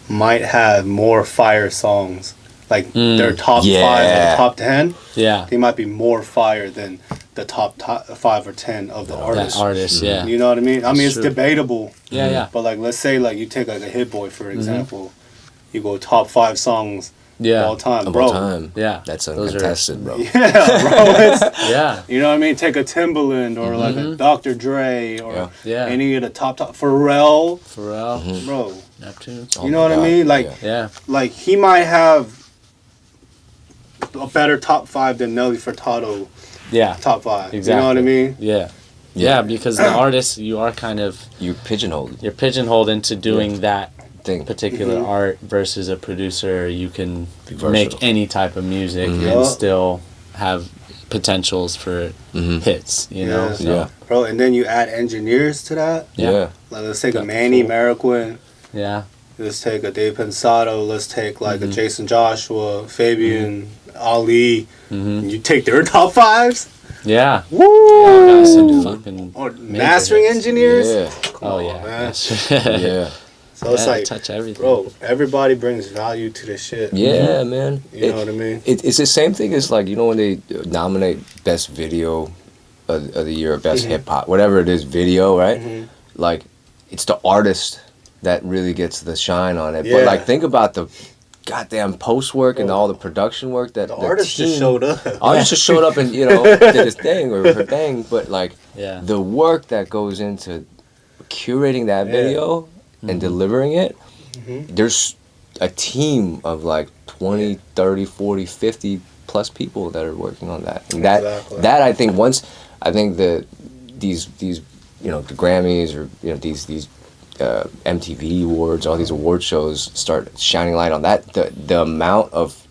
Speaker 1: might have more fire songs. Like their top 5 or the top 10, they might be more fire than the top 5 or 10 of the artists. You know what I mean? I mean, it's debatable. But like, let's say like you take like a Hit Boy, for example. You go top 5 songs of all time, bro.
Speaker 2: That's uncontested, bro.
Speaker 1: Bro. It's, you know what I mean? Take a Timbaland or like a Dr. Dre or any of the top Pharrell, bro.
Speaker 3: Neptune.
Speaker 1: You know what I mean? Like, like he might have a better top 5 than Nelly Furtado. Top 5. Exactly. You know what I mean?
Speaker 3: Yeah, because the artist, you are kind of...
Speaker 2: You're pigeonholed.
Speaker 3: You're pigeonholed into doing that particular art versus a producer. You can make any type of music and still have potentials for hits, you know? So.
Speaker 1: Bro, and then you add engineers to that. Like, let's take a Manny Marroquin. Let's take a Dave Pensado. Let's take like a Jason Joshua, Fabian, Ali. You take their top 5s. Woo! Or mastering engineers.
Speaker 3: Come on, man.
Speaker 1: So it's like,
Speaker 3: touch everything.
Speaker 1: Bro, everybody brings value to this shit.
Speaker 2: Man.
Speaker 1: You know what I mean?
Speaker 2: It's the same thing as like, you know, when they nominate best video of the year, or best hip hop, whatever it is, video, right? Like, it's the artist that really gets the shine on it. But like, think about the goddamn post work and all the production work that the
Speaker 1: artist just showed up.
Speaker 2: Artist just showed up and, you know, did his thing or her thing. But like, the work that goes into curating that video and delivering it, there's a team of like 20, 30, 40, 50 plus people that are working on that. And that I think these you know, the Grammys or, you know, these MTV awards, all these award shows start shining light on that, the amount of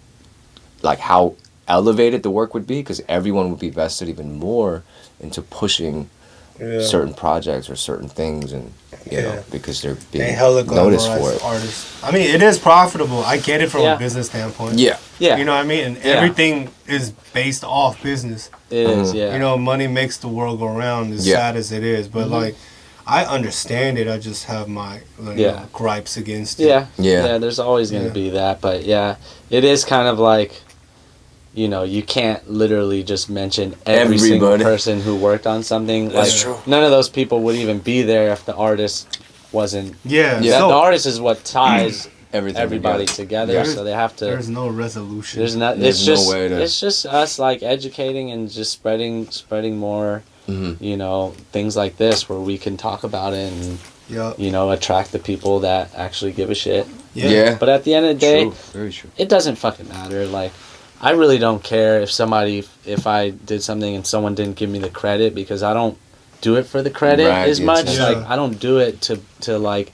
Speaker 2: like how elevated the work would be, because everyone would be vested even more into pushing certain projects or certain things, and you know, because they're being noticed for it.
Speaker 1: Artists. I mean, it is profitable. I get it from a business standpoint. You know what I mean? And everything is based off business.
Speaker 3: It is,
Speaker 1: You know, money makes the world go round, as sad as it is. But like, I understand it. I just have my gripes against it.
Speaker 3: There's always going to be that. But it is kind of like, you know, you can't literally just mention every single person who worked on something.
Speaker 2: That's
Speaker 3: like,
Speaker 2: true.
Speaker 3: None of those people would even be there if the artist wasn't.
Speaker 1: So,
Speaker 3: the artist is what ties everybody together.
Speaker 1: Yeah.
Speaker 3: So they have to.
Speaker 1: There's no resolution.
Speaker 3: There's not.
Speaker 2: There's
Speaker 3: it's
Speaker 2: no way to.
Speaker 3: It's just us like educating and just spreading more. You know, things like this where we can talk about it and you know, attract the people that actually give a shit. But at the end of the day,
Speaker 2: Very true.
Speaker 3: it doesn't fucking matter. Like, I really don't care if I did something and someone didn't give me the credit, because I don't do it for the credit as much. Like, I don't do it to like,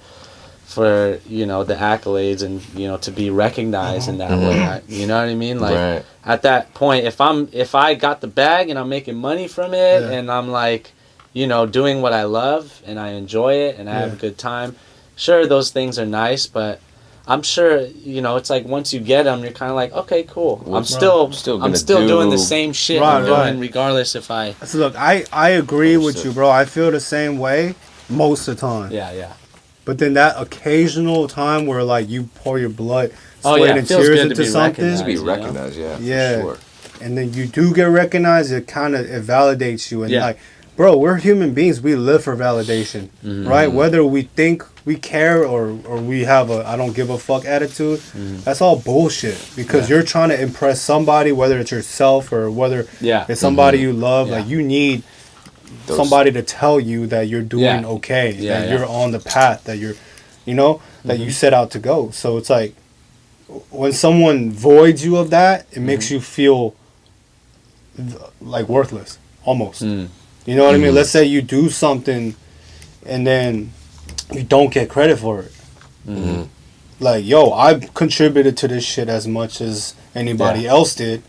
Speaker 3: for, you know, the accolades and, you know, to be recognized in that way. You know what I mean? Like, at that point, if I got the bag and I'm making money from it and I'm like, you know, doing what I love and I enjoy it and I have a good time, sure, those things are nice, but I'm sure, you know, it's like once you get them, you're kind of like, okay, cool.
Speaker 2: Well,
Speaker 3: I'm still doing the same shit I'm doing regardless if I...
Speaker 1: So look, I agree with you, bro. I feel the same way most of the time.
Speaker 3: Yeah.
Speaker 1: But then that occasional time where like you pour your blood, sweat, and tears into something.
Speaker 2: To be recognized,
Speaker 1: yeah.
Speaker 2: For sure.
Speaker 1: And then you do get recognized, it validates you. And like, bro, we're human beings. We live for validation, right? Whether we think we care or we have a I don't give a fuck attitude, that's all bullshit. Because you're trying to impress somebody, whether it's yourself or whether it's somebody you love. Like you need somebody to tell you that you're doing okay, that you're on the path, that you're, you know, that you set out to go. So it's like when someone voids you of that, it makes you feel like worthless, almost. You know what I mean? Let's say you do something and then you don't get credit for it. Like, yo, I contributed to this shit as much as anybody else did,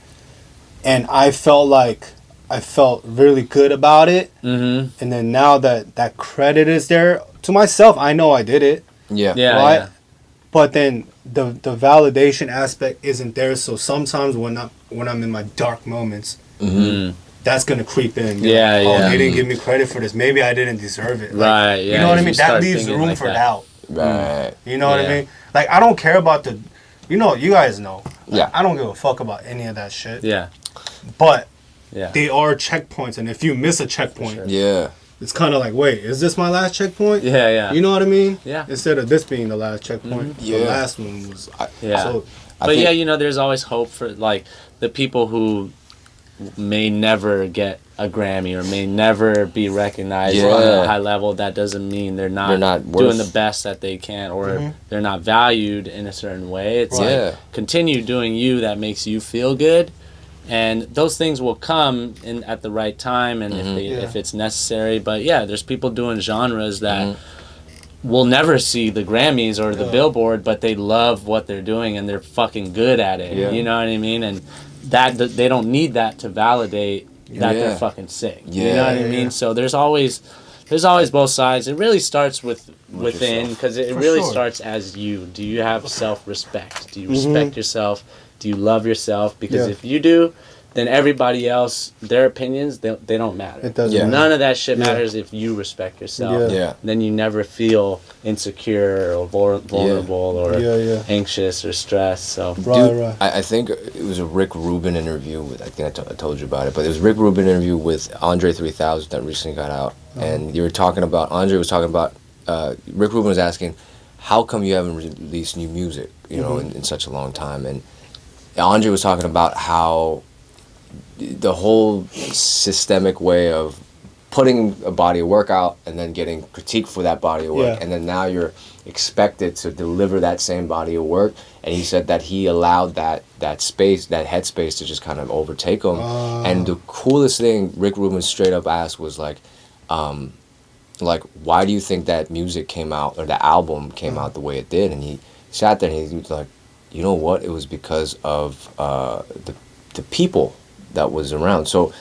Speaker 1: and I felt really good about it. And then now that credit is there, to myself, I know I did it. Right? But then the validation aspect isn't there. So sometimes when I'm in my dark moments, that's gonna creep in. They didn't give me credit for this. Maybe I didn't deserve it. Like, you know what I mean? That leaves room for doubt.
Speaker 2: Right.
Speaker 1: You know what I mean? Like, I don't care about the, you know, you guys know. Like, I don't give a fuck about any of that shit. But they are checkpoints, and if you miss a checkpoint, it's kind of like, wait, is this my last checkpoint? You know what I mean? Instead of this being the last checkpoint, the last one was. So,
Speaker 3: but you know, there's always hope for like the people who may never get a Grammy or may never be recognized on a high level. That doesn't mean they're not doing the best that they can, or they're not valued in a certain way. It's like, continue doing you that makes you feel good, and those things will come in at the right time and if it's necessary. But there's people doing genres that will never see the Grammys or the Billboard, but they love what they're doing and they're fucking good at it. You know what I mean? And that they don't need that to validate that they're fucking sick. You know what I mean? So there's always both sides. It really starts within, because it really starts as you. Do you have self-respect? Do you respect yourself? Do you love yourself? Because if you do, then everybody else, their opinions, they don't matter.
Speaker 1: It doesn't.
Speaker 3: None of that shit matters if you respect yourself. Then you never feel insecure or vulnerable or anxious or stressed. So,
Speaker 2: I think it was a Rick Rubin interview with, I think I told you about it, but it was a Rick Rubin interview with Andre 3000 that recently got out, and you were talking about, Andre was talking about, Rick Rubin was asking, how come you haven't released new music, you know, in such a long time? And Andre was talking about how the whole systemic way of putting a body of work out and then getting critique for that body of work, and then now you're expected to deliver that same body of work. And he said that he allowed that space, that headspace, to just kind of overtake him. And the coolest thing Rick Rubin straight up asked was like, why do you think that music came out, or the album came out the way it did? And he sat there and he was like, you know what? It was because of the people that was around. So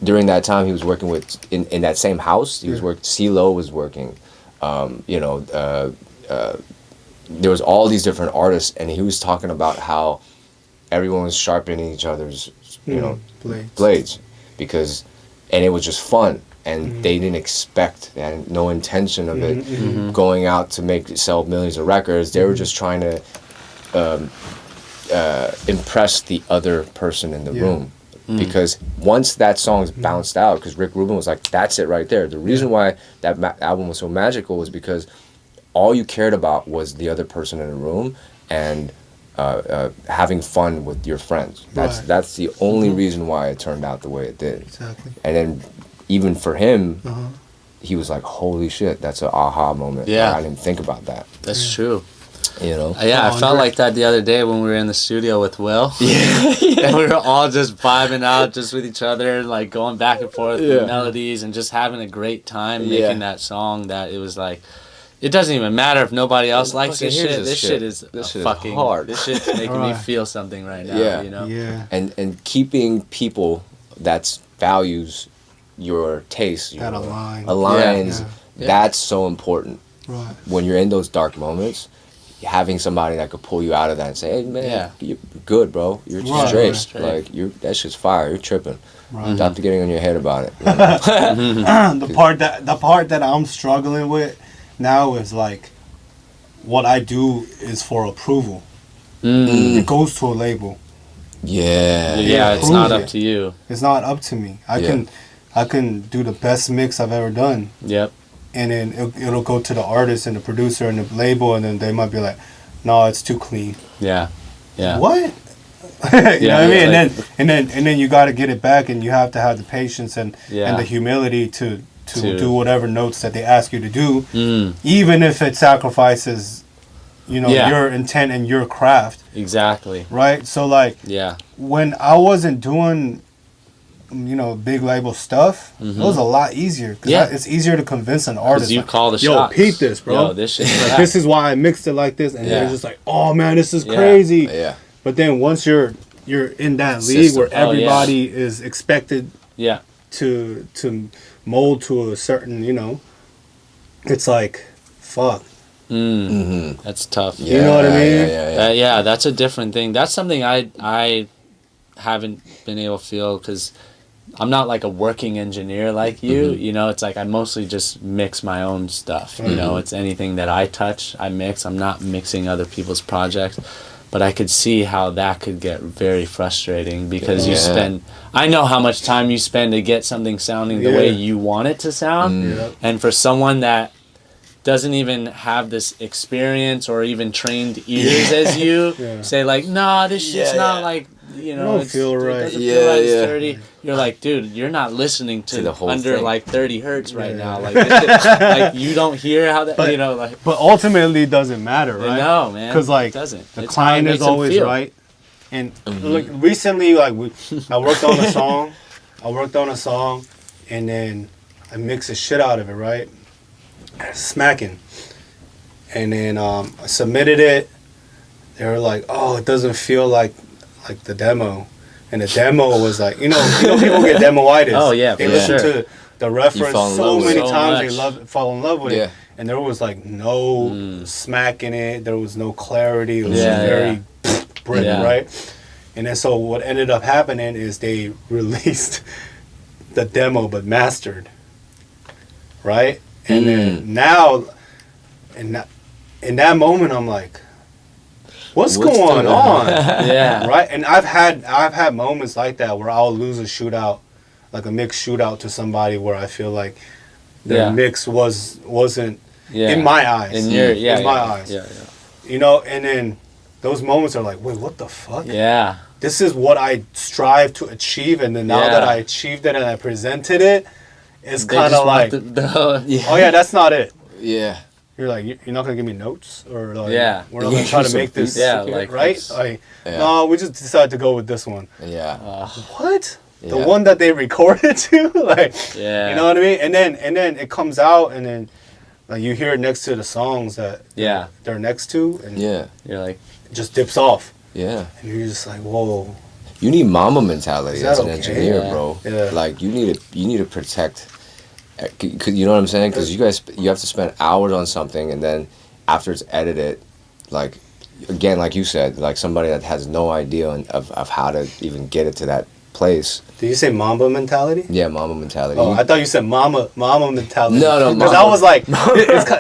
Speaker 2: during that time, he was working with, in that same house, he was working, CeeLo was working, there was all these different artists, and he was talking about how everyone was sharpening each other's, blades, because, and it was just fun, and they didn't expect, they had no intention of it going out to sell millions of records. They were just trying to impress the other person in the room. Because once that song's bounced out, because Rick Rubin was like, that's it right there. The reason why that album was so magical was because all you cared about was the other person in the room and having fun with your friends. That's the only reason why it turned out the way it did.
Speaker 1: Exactly.
Speaker 2: And then even for him, he was like, holy shit, that's an aha moment. I didn't think about that.
Speaker 3: That's true.
Speaker 2: You know?
Speaker 3: I felt like that the other day when we were in the studio with Will. And we were all just vibing out just with each other and like going back and forth with melodies and just having a great time making that song, that it was like, it doesn't even matter if nobody else likes this shit. This shit is fucking
Speaker 2: hard.
Speaker 3: This shit's making me feel something right now, you know?
Speaker 2: And keeping people that values your taste,
Speaker 1: that
Speaker 2: aligns, that's so important. When you're in those dark moments, having somebody that could pull you out of that and say, hey man,
Speaker 3: Yeah.
Speaker 2: you're good, bro. You're
Speaker 1: Right,
Speaker 2: straight.
Speaker 3: right.
Speaker 2: Like that shit's fire. You're tripping.
Speaker 1: Right.
Speaker 2: Stop getting on your head about it. You know?
Speaker 1: The part that I'm struggling with now is like what I do is for approval. It goes to a label.
Speaker 2: Yeah.
Speaker 3: Yeah, it's
Speaker 1: prove
Speaker 3: not
Speaker 1: it.
Speaker 3: up to you.
Speaker 1: It's not up to me. I can do the best mix I've ever done,
Speaker 3: Yep.
Speaker 1: and then it'll go to the artist and the producer and the label, and then they might be like, "No, it's too clean."
Speaker 3: Yeah. Yeah.
Speaker 1: What? you know what I mean?
Speaker 3: like-
Speaker 1: and then you got to get it back, and you have to have the patience and
Speaker 3: Yeah.
Speaker 1: the humility to
Speaker 3: To-
Speaker 1: do whatever notes that they ask you to do,
Speaker 3: Mm,
Speaker 1: even if it sacrifices,
Speaker 3: Yeah.
Speaker 1: your intent and your craft,
Speaker 3: exactly.
Speaker 1: right? So like
Speaker 3: Yeah.
Speaker 1: when I wasn't doing, big label stuff, it was a lot easier.
Speaker 3: Yeah.
Speaker 1: It's easier to convince an artist.
Speaker 3: Because you
Speaker 1: Like,
Speaker 3: call the
Speaker 1: yo,
Speaker 3: shots.
Speaker 1: peep this, bro.
Speaker 3: Yo, this shit.
Speaker 1: like, this is why I mixed it like this, and
Speaker 3: Yeah.
Speaker 1: they're just like, oh man, this is
Speaker 3: Yeah.
Speaker 1: crazy.
Speaker 2: Yeah.
Speaker 1: But then once you're in that league
Speaker 2: System.
Speaker 1: where
Speaker 3: Oh, yeah.
Speaker 1: everybody is expected
Speaker 3: Yeah.
Speaker 1: to mold to a certain, it's like, fuck.
Speaker 3: That's tough.
Speaker 2: Yeah,
Speaker 1: You know what I mean?
Speaker 2: Yeah.
Speaker 3: That's a different thing. That's something I haven't been able to feel because I'm not like a working engineer like you. You know, it's like I mostly just mix my own stuff. You know, it's anything that I touch, I mix. I'm not mixing other people's projects. But I could see how that could get very frustrating because you
Speaker 2: Yeah.
Speaker 3: spend. I know how much time you spend to get something sounding the way
Speaker 1: Yeah.
Speaker 3: you want it to sound.
Speaker 1: Yeah.
Speaker 3: And for someone that doesn't even have this experience or even trained ears as you
Speaker 1: Yeah.
Speaker 3: say like, nah, this shit's
Speaker 2: Yeah,
Speaker 3: not
Speaker 2: yeah.
Speaker 3: like,
Speaker 1: don't feel right.
Speaker 3: It doesn't
Speaker 2: Yeah,
Speaker 3: feel right.
Speaker 2: yeah.
Speaker 3: It's dirty. You're like, dude, you're not listening to
Speaker 2: the whole
Speaker 3: under
Speaker 2: thing.
Speaker 3: like 30 hertz right
Speaker 1: Yeah.
Speaker 3: now. Like, this shit, like you don't hear how that,
Speaker 1: But-
Speaker 3: like.
Speaker 1: But ultimately, it doesn't matter, right?
Speaker 3: No, man.
Speaker 1: Because like
Speaker 3: it doesn't.
Speaker 1: the
Speaker 3: It's how it
Speaker 1: client
Speaker 3: makes
Speaker 1: is
Speaker 3: them
Speaker 1: always
Speaker 3: feel.
Speaker 1: right. And like recently, like I worked on a song. And then I mixed the shit out of it, right? Smacking. And then I submitted it. They were like, "Oh, it doesn't feel like the demo." And the demo was like, people get demoitis.
Speaker 3: Oh, yeah,
Speaker 1: they
Speaker 3: for
Speaker 1: listen
Speaker 3: sure.
Speaker 1: to the reference
Speaker 2: fall in
Speaker 1: so
Speaker 2: love with
Speaker 1: many
Speaker 3: it. So
Speaker 1: times
Speaker 3: much.
Speaker 1: they fall in love with
Speaker 2: Yeah.
Speaker 1: it. And there was like no smack in it. There was no clarity. It was
Speaker 3: Yeah,
Speaker 1: just very brick,
Speaker 3: Yeah.
Speaker 1: right? And then so what ended up happening is they released the demo but mastered, right? And then now, in that moment, I'm like, what's going on?
Speaker 3: Yeah.
Speaker 1: Right? And I've had moments like that where I'll lose a shootout, like a mix shootout to somebody where I feel like their
Speaker 3: Yeah.
Speaker 1: mix wasn't
Speaker 3: Yeah.
Speaker 1: in my eyes.
Speaker 3: In your, yeah.
Speaker 1: in my
Speaker 3: yeah.
Speaker 1: eyes.
Speaker 3: Yeah.
Speaker 1: And then those moments are like, wait, what the fuck?
Speaker 3: Yeah.
Speaker 1: This is what I strive to achieve, and then now
Speaker 3: Yeah.
Speaker 1: that I achieved it and I presented it, it's
Speaker 3: They
Speaker 1: kind
Speaker 3: just
Speaker 1: of
Speaker 3: want
Speaker 1: like,
Speaker 3: the
Speaker 1: oh yeah, that's not it.
Speaker 2: Yeah.
Speaker 1: You're like, you're not gonna give me notes, or like,
Speaker 3: Yeah.
Speaker 1: we're not gonna try to
Speaker 2: Some
Speaker 1: make this,
Speaker 3: Yeah, like,
Speaker 1: right?
Speaker 3: it's-
Speaker 1: Like,
Speaker 2: Yeah.
Speaker 1: no, we just decided to go with this one.
Speaker 2: Yeah.
Speaker 1: What? The
Speaker 2: Yeah.
Speaker 1: one that they recorded to, like,
Speaker 3: Yeah.
Speaker 1: you know what I mean? And then it comes out, and then like you hear it next to the songs that
Speaker 3: Yeah.
Speaker 1: they're next to, and
Speaker 2: Yeah.
Speaker 3: You're like,
Speaker 1: it just dips off,
Speaker 2: Yeah.
Speaker 1: and you're just like, whoa.
Speaker 2: You need mama mentality
Speaker 1: Is that
Speaker 2: as an
Speaker 1: okay?
Speaker 2: engineer,
Speaker 3: Yeah.
Speaker 2: bro.
Speaker 1: Yeah.
Speaker 2: Like you need to protect. You know what I'm saying? Because you have to spend hours on something, and then after it's edited, like again, like you said, like somebody that has no idea of how to even get it to that place.
Speaker 1: Did you say Mamba mentality?
Speaker 2: Yeah, mama mentality.
Speaker 1: Oh, I thought you said mama mentality.
Speaker 2: No,
Speaker 1: Because I was like,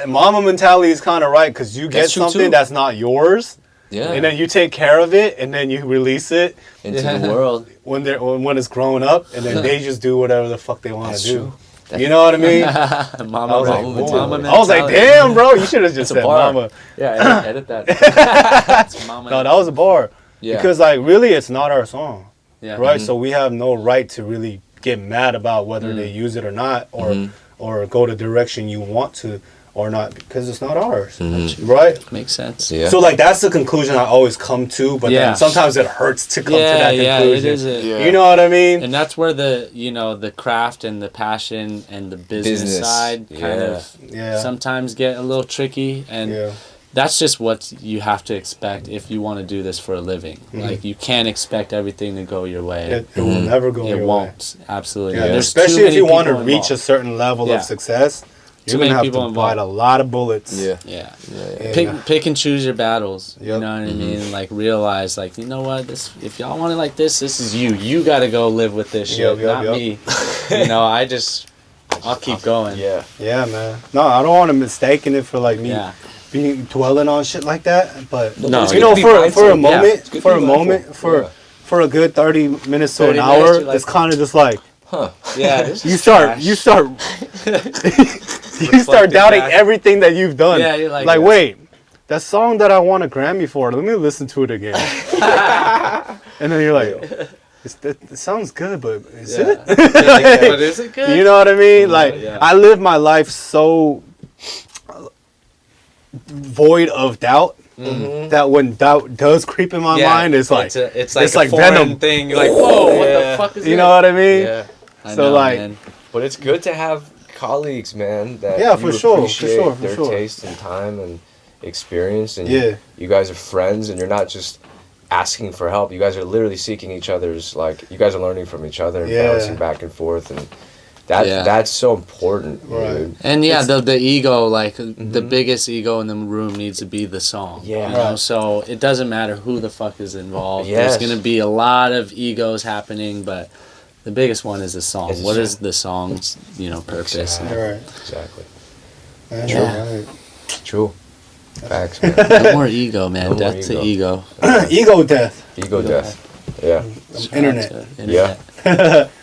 Speaker 1: mama mentality is kind of right, because you get
Speaker 2: That's true,
Speaker 1: something
Speaker 2: too.
Speaker 1: that's not yours,
Speaker 2: yeah.
Speaker 1: and then you take care of it, and then you release it
Speaker 2: Into the world.
Speaker 1: when it's grown up, and then they just do whatever the fuck they want
Speaker 2: That's
Speaker 1: to do.
Speaker 2: true.
Speaker 1: You know what I mean?
Speaker 3: mama,
Speaker 1: I was like,
Speaker 2: Mama
Speaker 1: whoa.
Speaker 2: mentality.
Speaker 1: I was like, damn, bro, you should have just
Speaker 3: It's a
Speaker 1: said
Speaker 3: bar.
Speaker 1: mama.
Speaker 3: Yeah, edit that. It's mama.
Speaker 1: No, that was a bar.
Speaker 2: Yeah.
Speaker 1: Because like really, it's not our song,
Speaker 3: yeah.
Speaker 1: right? So we have no right to really get mad about whether they use it or not, or go the direction you want to or not, because it's not ours, right?
Speaker 3: Makes sense.
Speaker 2: Yeah.
Speaker 1: So like that's the conclusion I always come to, but
Speaker 3: Yeah.
Speaker 1: then sometimes it hurts to come to
Speaker 3: Yeah,
Speaker 1: that
Speaker 3: yeah,
Speaker 1: conclusion.
Speaker 3: it is.
Speaker 2: Yeah.
Speaker 1: You know what I mean?
Speaker 3: And that's where the craft and the passion and the business side kind
Speaker 2: Yeah.
Speaker 3: of
Speaker 1: Yeah.
Speaker 3: sometimes get a little tricky, and
Speaker 1: Yeah.
Speaker 3: that's just what you have to expect if you want to do this for a living. Like you can't expect everything to go your way.
Speaker 1: It will never go
Speaker 3: It
Speaker 1: your way.
Speaker 3: won't. Absolutely.
Speaker 1: Yeah,
Speaker 3: There's too
Speaker 1: especially if
Speaker 3: many
Speaker 1: you want to
Speaker 3: people
Speaker 1: reach a
Speaker 3: involved.
Speaker 1: certain level
Speaker 3: Yeah.
Speaker 1: of success. You're gonna have to bite a lot of bullets.
Speaker 3: Yeah. Pick and choose your battles. You know what I mean? Like realize, like, you know what? This, if y'all want it like this is you. You got to go live with this shit, not me. You know, I'll keep going.
Speaker 1: Yeah, man. No, I don't want to mistaken it for like me being dwelling on shit like that. But you know, for a moment, for a good 30 minutes to an hour, like, it's kind of just like,
Speaker 3: yeah.
Speaker 1: You start doubting everything that you've done.
Speaker 3: Yeah, you're like
Speaker 1: wait, that song that I won a Grammy for, let me listen to it again. And then you're like, it sounds good, but is it?
Speaker 3: But is it good?
Speaker 1: You know what I mean? Like, I live my life so void of doubt that when doubt does creep in my mind, it's like
Speaker 3: it's like venom thing. You're like, whoa, what the fuck is
Speaker 1: you know what I mean?
Speaker 3: Yeah.
Speaker 2: I know, man. But it's good to have colleagues, man, that appreciate their taste and time and experience, and you guys are friends, and you're not just asking for help. You guys are literally seeking each other's, like, you guys are learning from each other and bouncing back and forth, and that's so important, dude.
Speaker 3: And the ego, like the biggest ego in the room needs to be the song. You know? So it doesn't matter who the fuck is involved. There's gonna be a lot of egos happening, but the biggest one is the song. What is the song's, purpose?
Speaker 2: Exactly. True. Facts, man.
Speaker 3: No more ego, man. No death to ego.
Speaker 1: Ego death.
Speaker 2: Ego death. Yeah.
Speaker 1: Internet.
Speaker 2: Yeah.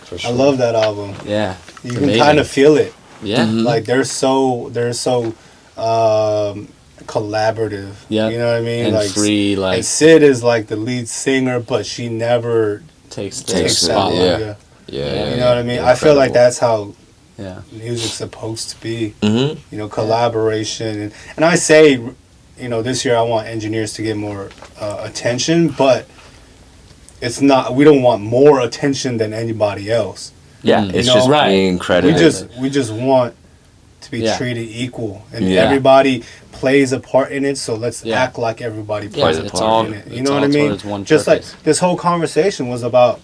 Speaker 1: For sure. I love that album.
Speaker 3: Yeah.
Speaker 1: You can kind of feel it.
Speaker 3: Yeah.
Speaker 1: Like they're so collaborative.
Speaker 3: Yeah.
Speaker 1: You know what I mean?
Speaker 3: And
Speaker 1: like
Speaker 3: free, like,
Speaker 1: and Sid is like the lead singer, but she never
Speaker 3: takes the spotlight.
Speaker 1: Yeah. You know what I mean? I feel like that's how music's supposed to be. You know, collaboration. And I say, this year I want engineers to get more attention, but it's not, we don't want more attention than anybody else.
Speaker 2: Yeah, it's just being credited.
Speaker 1: We just want to be treated equal, and everybody plays a part in it. So let's act like everybody plays a part in it. You know what I mean? Just like this whole conversation was about,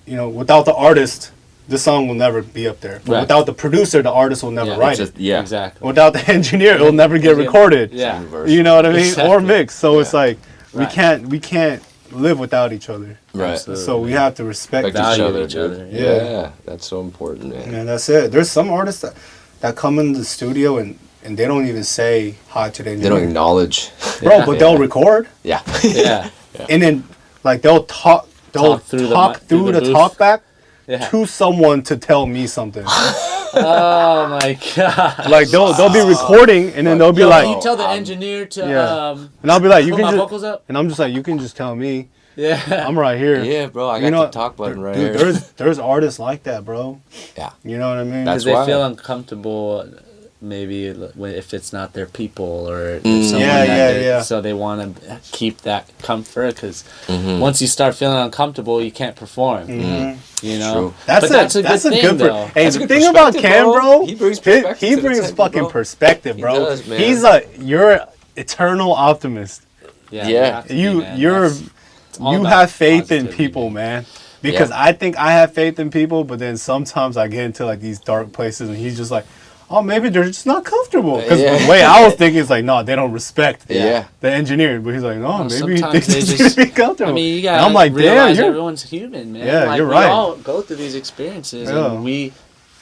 Speaker 1: without the artist, the song will never be up there. But without the producer, the artist will never write it.
Speaker 2: Yeah,
Speaker 3: exactly.
Speaker 1: Without the engineer, it'll never get recorded.
Speaker 3: Yeah,
Speaker 1: you know what I mean? Or mixed. So it's like we can't live without each other.
Speaker 2: Right.
Speaker 1: Absolutely. So we have to respect
Speaker 2: each other. Yeah, that's so important, man.
Speaker 1: Man, that's it. There's some artists that come in the studio and they don't even say hi to the engineer.
Speaker 2: They don't acknowledge.
Speaker 1: Bro, but they'll record.
Speaker 2: Yeah.
Speaker 1: And then like they'll talk through the talkback to someone to tell me something.
Speaker 3: Oh my god!
Speaker 1: Like they'll be recording and then they'll be like,
Speaker 3: "You tell the engineer to
Speaker 1: and I'll be like, "You
Speaker 3: put
Speaker 1: can
Speaker 3: my
Speaker 1: just,"
Speaker 3: vocals up?
Speaker 1: And I'm just like, "You can just tell me."
Speaker 3: Yeah,
Speaker 1: I'm right here.
Speaker 2: Yeah, bro, I got the talk button right here.
Speaker 1: There's artists like that, bro.
Speaker 2: Yeah,
Speaker 1: you know what I mean?
Speaker 3: Because they feel uncomfortable. Maybe if it's not their people or if someone so they want to keep that comfort because once you start feeling uncomfortable, you can't perform. You know,
Speaker 1: that's a good thing, though. Hey, the thing about Cam, bro, he brings fucking perspective, bro. He does, man. You're an eternal optimist.
Speaker 3: Yeah,
Speaker 1: you have faith in people, man. Because I think I have faith in people, but then sometimes I get into like these dark places, and he's just like, oh, maybe they're just not comfortable. Because the way I was thinking is like, no, they don't respect the engineer. But he's like, no, maybe they just need to be comfortable.
Speaker 3: I mean, you gotta
Speaker 1: I'm like,
Speaker 3: realize everyone's human, man.
Speaker 1: Yeah,
Speaker 3: like,
Speaker 1: you're right.
Speaker 3: We all go through these experiences, and we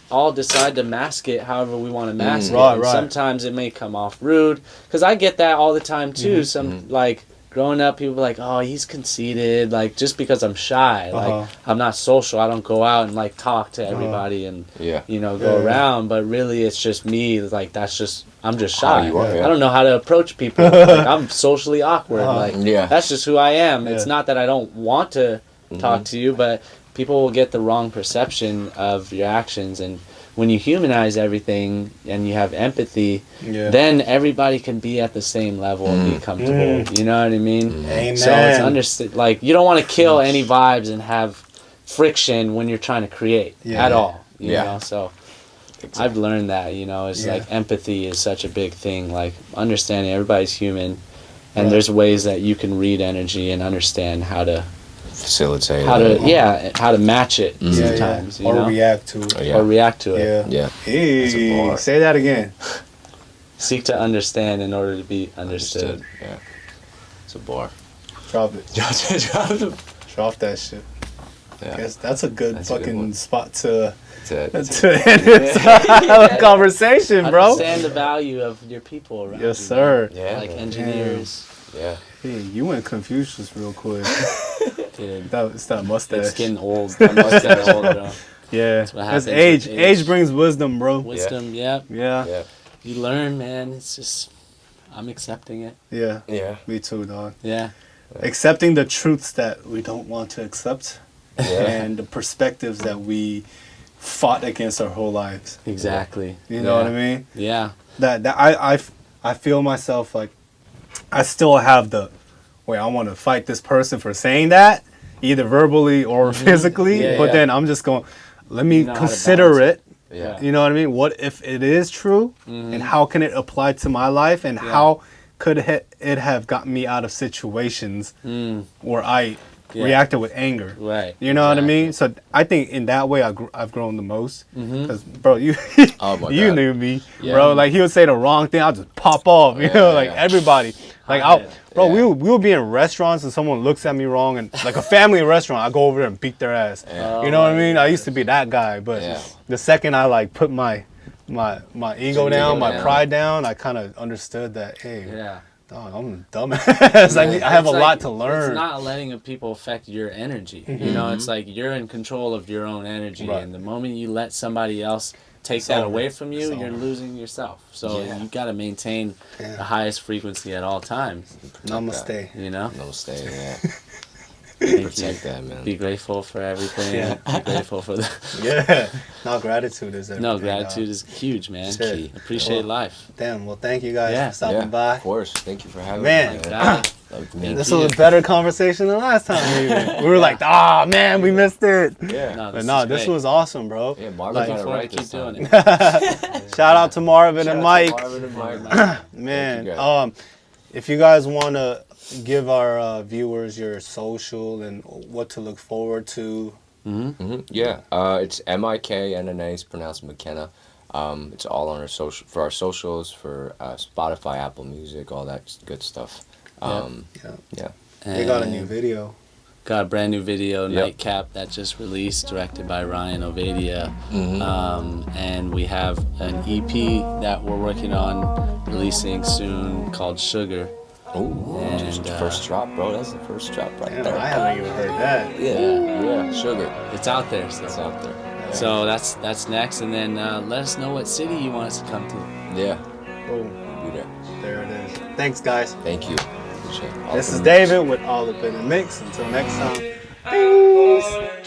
Speaker 3: all decide to mask it however we want to mask it. And sometimes it may come off rude. Because I get that all the time, too. Like, growing up, people were like, oh, he's conceited, like, just because I'm shy. Like, I'm not social. I don't go out and, like, talk to everybody and, go around. But really, it's just me. Like, I'm just shy. I don't know how to approach people. Like, I'm socially awkward. That's just who I am. It's not that I don't want to talk to you, but people will get the wrong perception of your actions. And when you humanize everything and you have empathy, then everybody can be at the same level and be comfortable. You know what I mean?
Speaker 1: Amen.
Speaker 3: So it's understood. Like, you don't want to kill any vibes and have friction when you're trying to create at all. You know? So I've learned that, it's like empathy is such a big thing. Like, understanding everybody's human, and there's ways that you can read energy and understand how to
Speaker 2: facilitate
Speaker 3: how
Speaker 2: it.
Speaker 3: to match it sometimes, you
Speaker 1: or
Speaker 3: know?
Speaker 1: react to it.
Speaker 3: Or react to it.
Speaker 2: Yeah.
Speaker 1: Hey, say that again.
Speaker 3: Seek to understand in order to be understood.
Speaker 2: Yeah. It's a bar.
Speaker 1: Drop it. Drop that shit.
Speaker 2: Yeah.
Speaker 1: Guess that's a good fucking spot to
Speaker 2: That's it.
Speaker 1: to end this conversation, bro.
Speaker 3: Understand the value of your people around you.
Speaker 1: Yes, sir.
Speaker 2: Yeah.
Speaker 3: Like engineers.
Speaker 2: Yeah.
Speaker 1: Hey, you went Confucius real quick.
Speaker 3: Dude,
Speaker 1: It's that mustache.
Speaker 3: it's getting old. My mustache old, bro.
Speaker 1: Yeah.
Speaker 3: That's what
Speaker 1: That's
Speaker 3: happens
Speaker 1: age.
Speaker 3: with
Speaker 1: Age brings wisdom, bro.
Speaker 3: Wisdom, yeah.
Speaker 1: Yeah.
Speaker 2: Yeah.
Speaker 3: You learn, man. It's just, I'm accepting it.
Speaker 1: Yeah.
Speaker 2: Yeah.
Speaker 1: Me too, dog.
Speaker 3: Yeah.
Speaker 1: Accepting the truths that we don't want to accept
Speaker 2: Yeah.
Speaker 1: and the perspectives that we fought against our whole lives.
Speaker 3: Exactly.
Speaker 1: You know what I mean?
Speaker 3: Yeah.
Speaker 1: That I feel myself like I still have the wait, I want to fight this person for saying that, either verbally or physically,
Speaker 3: Yeah,
Speaker 1: but
Speaker 3: yeah.
Speaker 1: then I'm just going, let me
Speaker 3: You know how to
Speaker 1: consider
Speaker 3: balance
Speaker 1: it.
Speaker 2: Yeah.
Speaker 1: You know what I mean? What if it is true, and how can it apply to my life, and how could it have gotten me out of situations where I reacted with anger?
Speaker 3: Right.
Speaker 1: You know what I mean? So I think in that way I've grown the most. Because bro, you
Speaker 2: Oh my
Speaker 1: you
Speaker 2: God.
Speaker 1: knew me,
Speaker 3: Yeah.
Speaker 1: bro. Like he would say the wrong thing, I'll just pop off. You
Speaker 2: Yeah,
Speaker 1: know, like
Speaker 2: yeah.
Speaker 1: everybody. Like
Speaker 3: Hothead.
Speaker 1: we will be in restaurants and someone looks at me wrong, and like a family restaurant, I go over there and beat their ass.
Speaker 2: Yeah.
Speaker 1: You know what I mean? I used to be that guy, but
Speaker 2: Yeah.
Speaker 1: the second I like put my ego down, my
Speaker 2: down.
Speaker 1: pride down, I kind of understood that, hey,
Speaker 3: Yeah.
Speaker 1: dog, I'm a dumbass. I have a
Speaker 3: It's
Speaker 1: lot
Speaker 3: like-
Speaker 1: to learn.
Speaker 3: It's not letting people affect your energy. You know, it's like you're in control of your own energy,
Speaker 1: Right.
Speaker 3: and the moment you let somebody else take
Speaker 1: It's
Speaker 3: that
Speaker 1: over.
Speaker 3: away from you,
Speaker 1: It's
Speaker 3: you're
Speaker 1: over.
Speaker 3: losing yourself. So
Speaker 2: Yeah.
Speaker 3: you got to maintain
Speaker 1: Yeah.
Speaker 3: the highest frequency at all times.
Speaker 1: Namaste.
Speaker 3: You know,
Speaker 2: No stay. Yeah.
Speaker 3: Thank
Speaker 2: Protect
Speaker 3: you.
Speaker 2: that, man.
Speaker 3: Be grateful for everything.
Speaker 1: Yeah.
Speaker 3: Be grateful for the.
Speaker 1: Yeah. No, gratitude is everything.
Speaker 3: No, gratitude is huge, man.
Speaker 1: Shit.
Speaker 2: Key.
Speaker 3: Appreciate life.
Speaker 1: Damn. Well, thank you guys
Speaker 3: Yeah.
Speaker 1: for stopping
Speaker 2: Yeah.
Speaker 1: by.
Speaker 2: Of course. Thank you for having
Speaker 1: Man.
Speaker 2: me.
Speaker 3: God.
Speaker 2: Like me.
Speaker 1: This was a better conversation than last time. Even. We were like, ah, man, we missed it.
Speaker 2: Yeah.
Speaker 3: No,
Speaker 1: But no,
Speaker 3: is
Speaker 1: this
Speaker 3: great.
Speaker 1: was awesome, bro.
Speaker 2: Yeah, Marvin
Speaker 1: Like-
Speaker 2: got it
Speaker 3: Looking forward
Speaker 2: right
Speaker 3: to keep
Speaker 2: this
Speaker 3: doing
Speaker 2: time.
Speaker 3: it.
Speaker 1: Shout out to Marvin and
Speaker 2: Shout out
Speaker 1: Mike.
Speaker 2: to Marvin and Mike.
Speaker 1: Man,
Speaker 2: Thank you
Speaker 1: if you guys want to give our viewers your social and what to look forward to.
Speaker 2: Yeah, it's MIKNNA. It's pronounced McKenna. It's all on our social for our socials for Spotify, Apple Music, all that good stuff. Yeah.
Speaker 1: They got a new
Speaker 3: And
Speaker 1: video.
Speaker 3: got a brand new video,
Speaker 2: Yep.
Speaker 3: Nightcap, that just released, directed by Ryan Ovadia. And we have an EP that we're working on releasing soon called Sugar.
Speaker 2: Ooh, just the first drop, bro. That's the first drop right
Speaker 1: Damn,
Speaker 2: there.
Speaker 1: I haven't even heard that.
Speaker 2: Yeah, sugar.
Speaker 3: It's out there.
Speaker 2: It's
Speaker 3: So,
Speaker 2: out there.
Speaker 3: so that's next. And then let us know what city you want us to come to.
Speaker 2: Yeah,
Speaker 1: Boom.
Speaker 2: be there.
Speaker 1: There it is. Thanks, guys.
Speaker 2: Thank you. Appreciate it.
Speaker 1: This is David with All Up in the Mix. Until next time. Peace.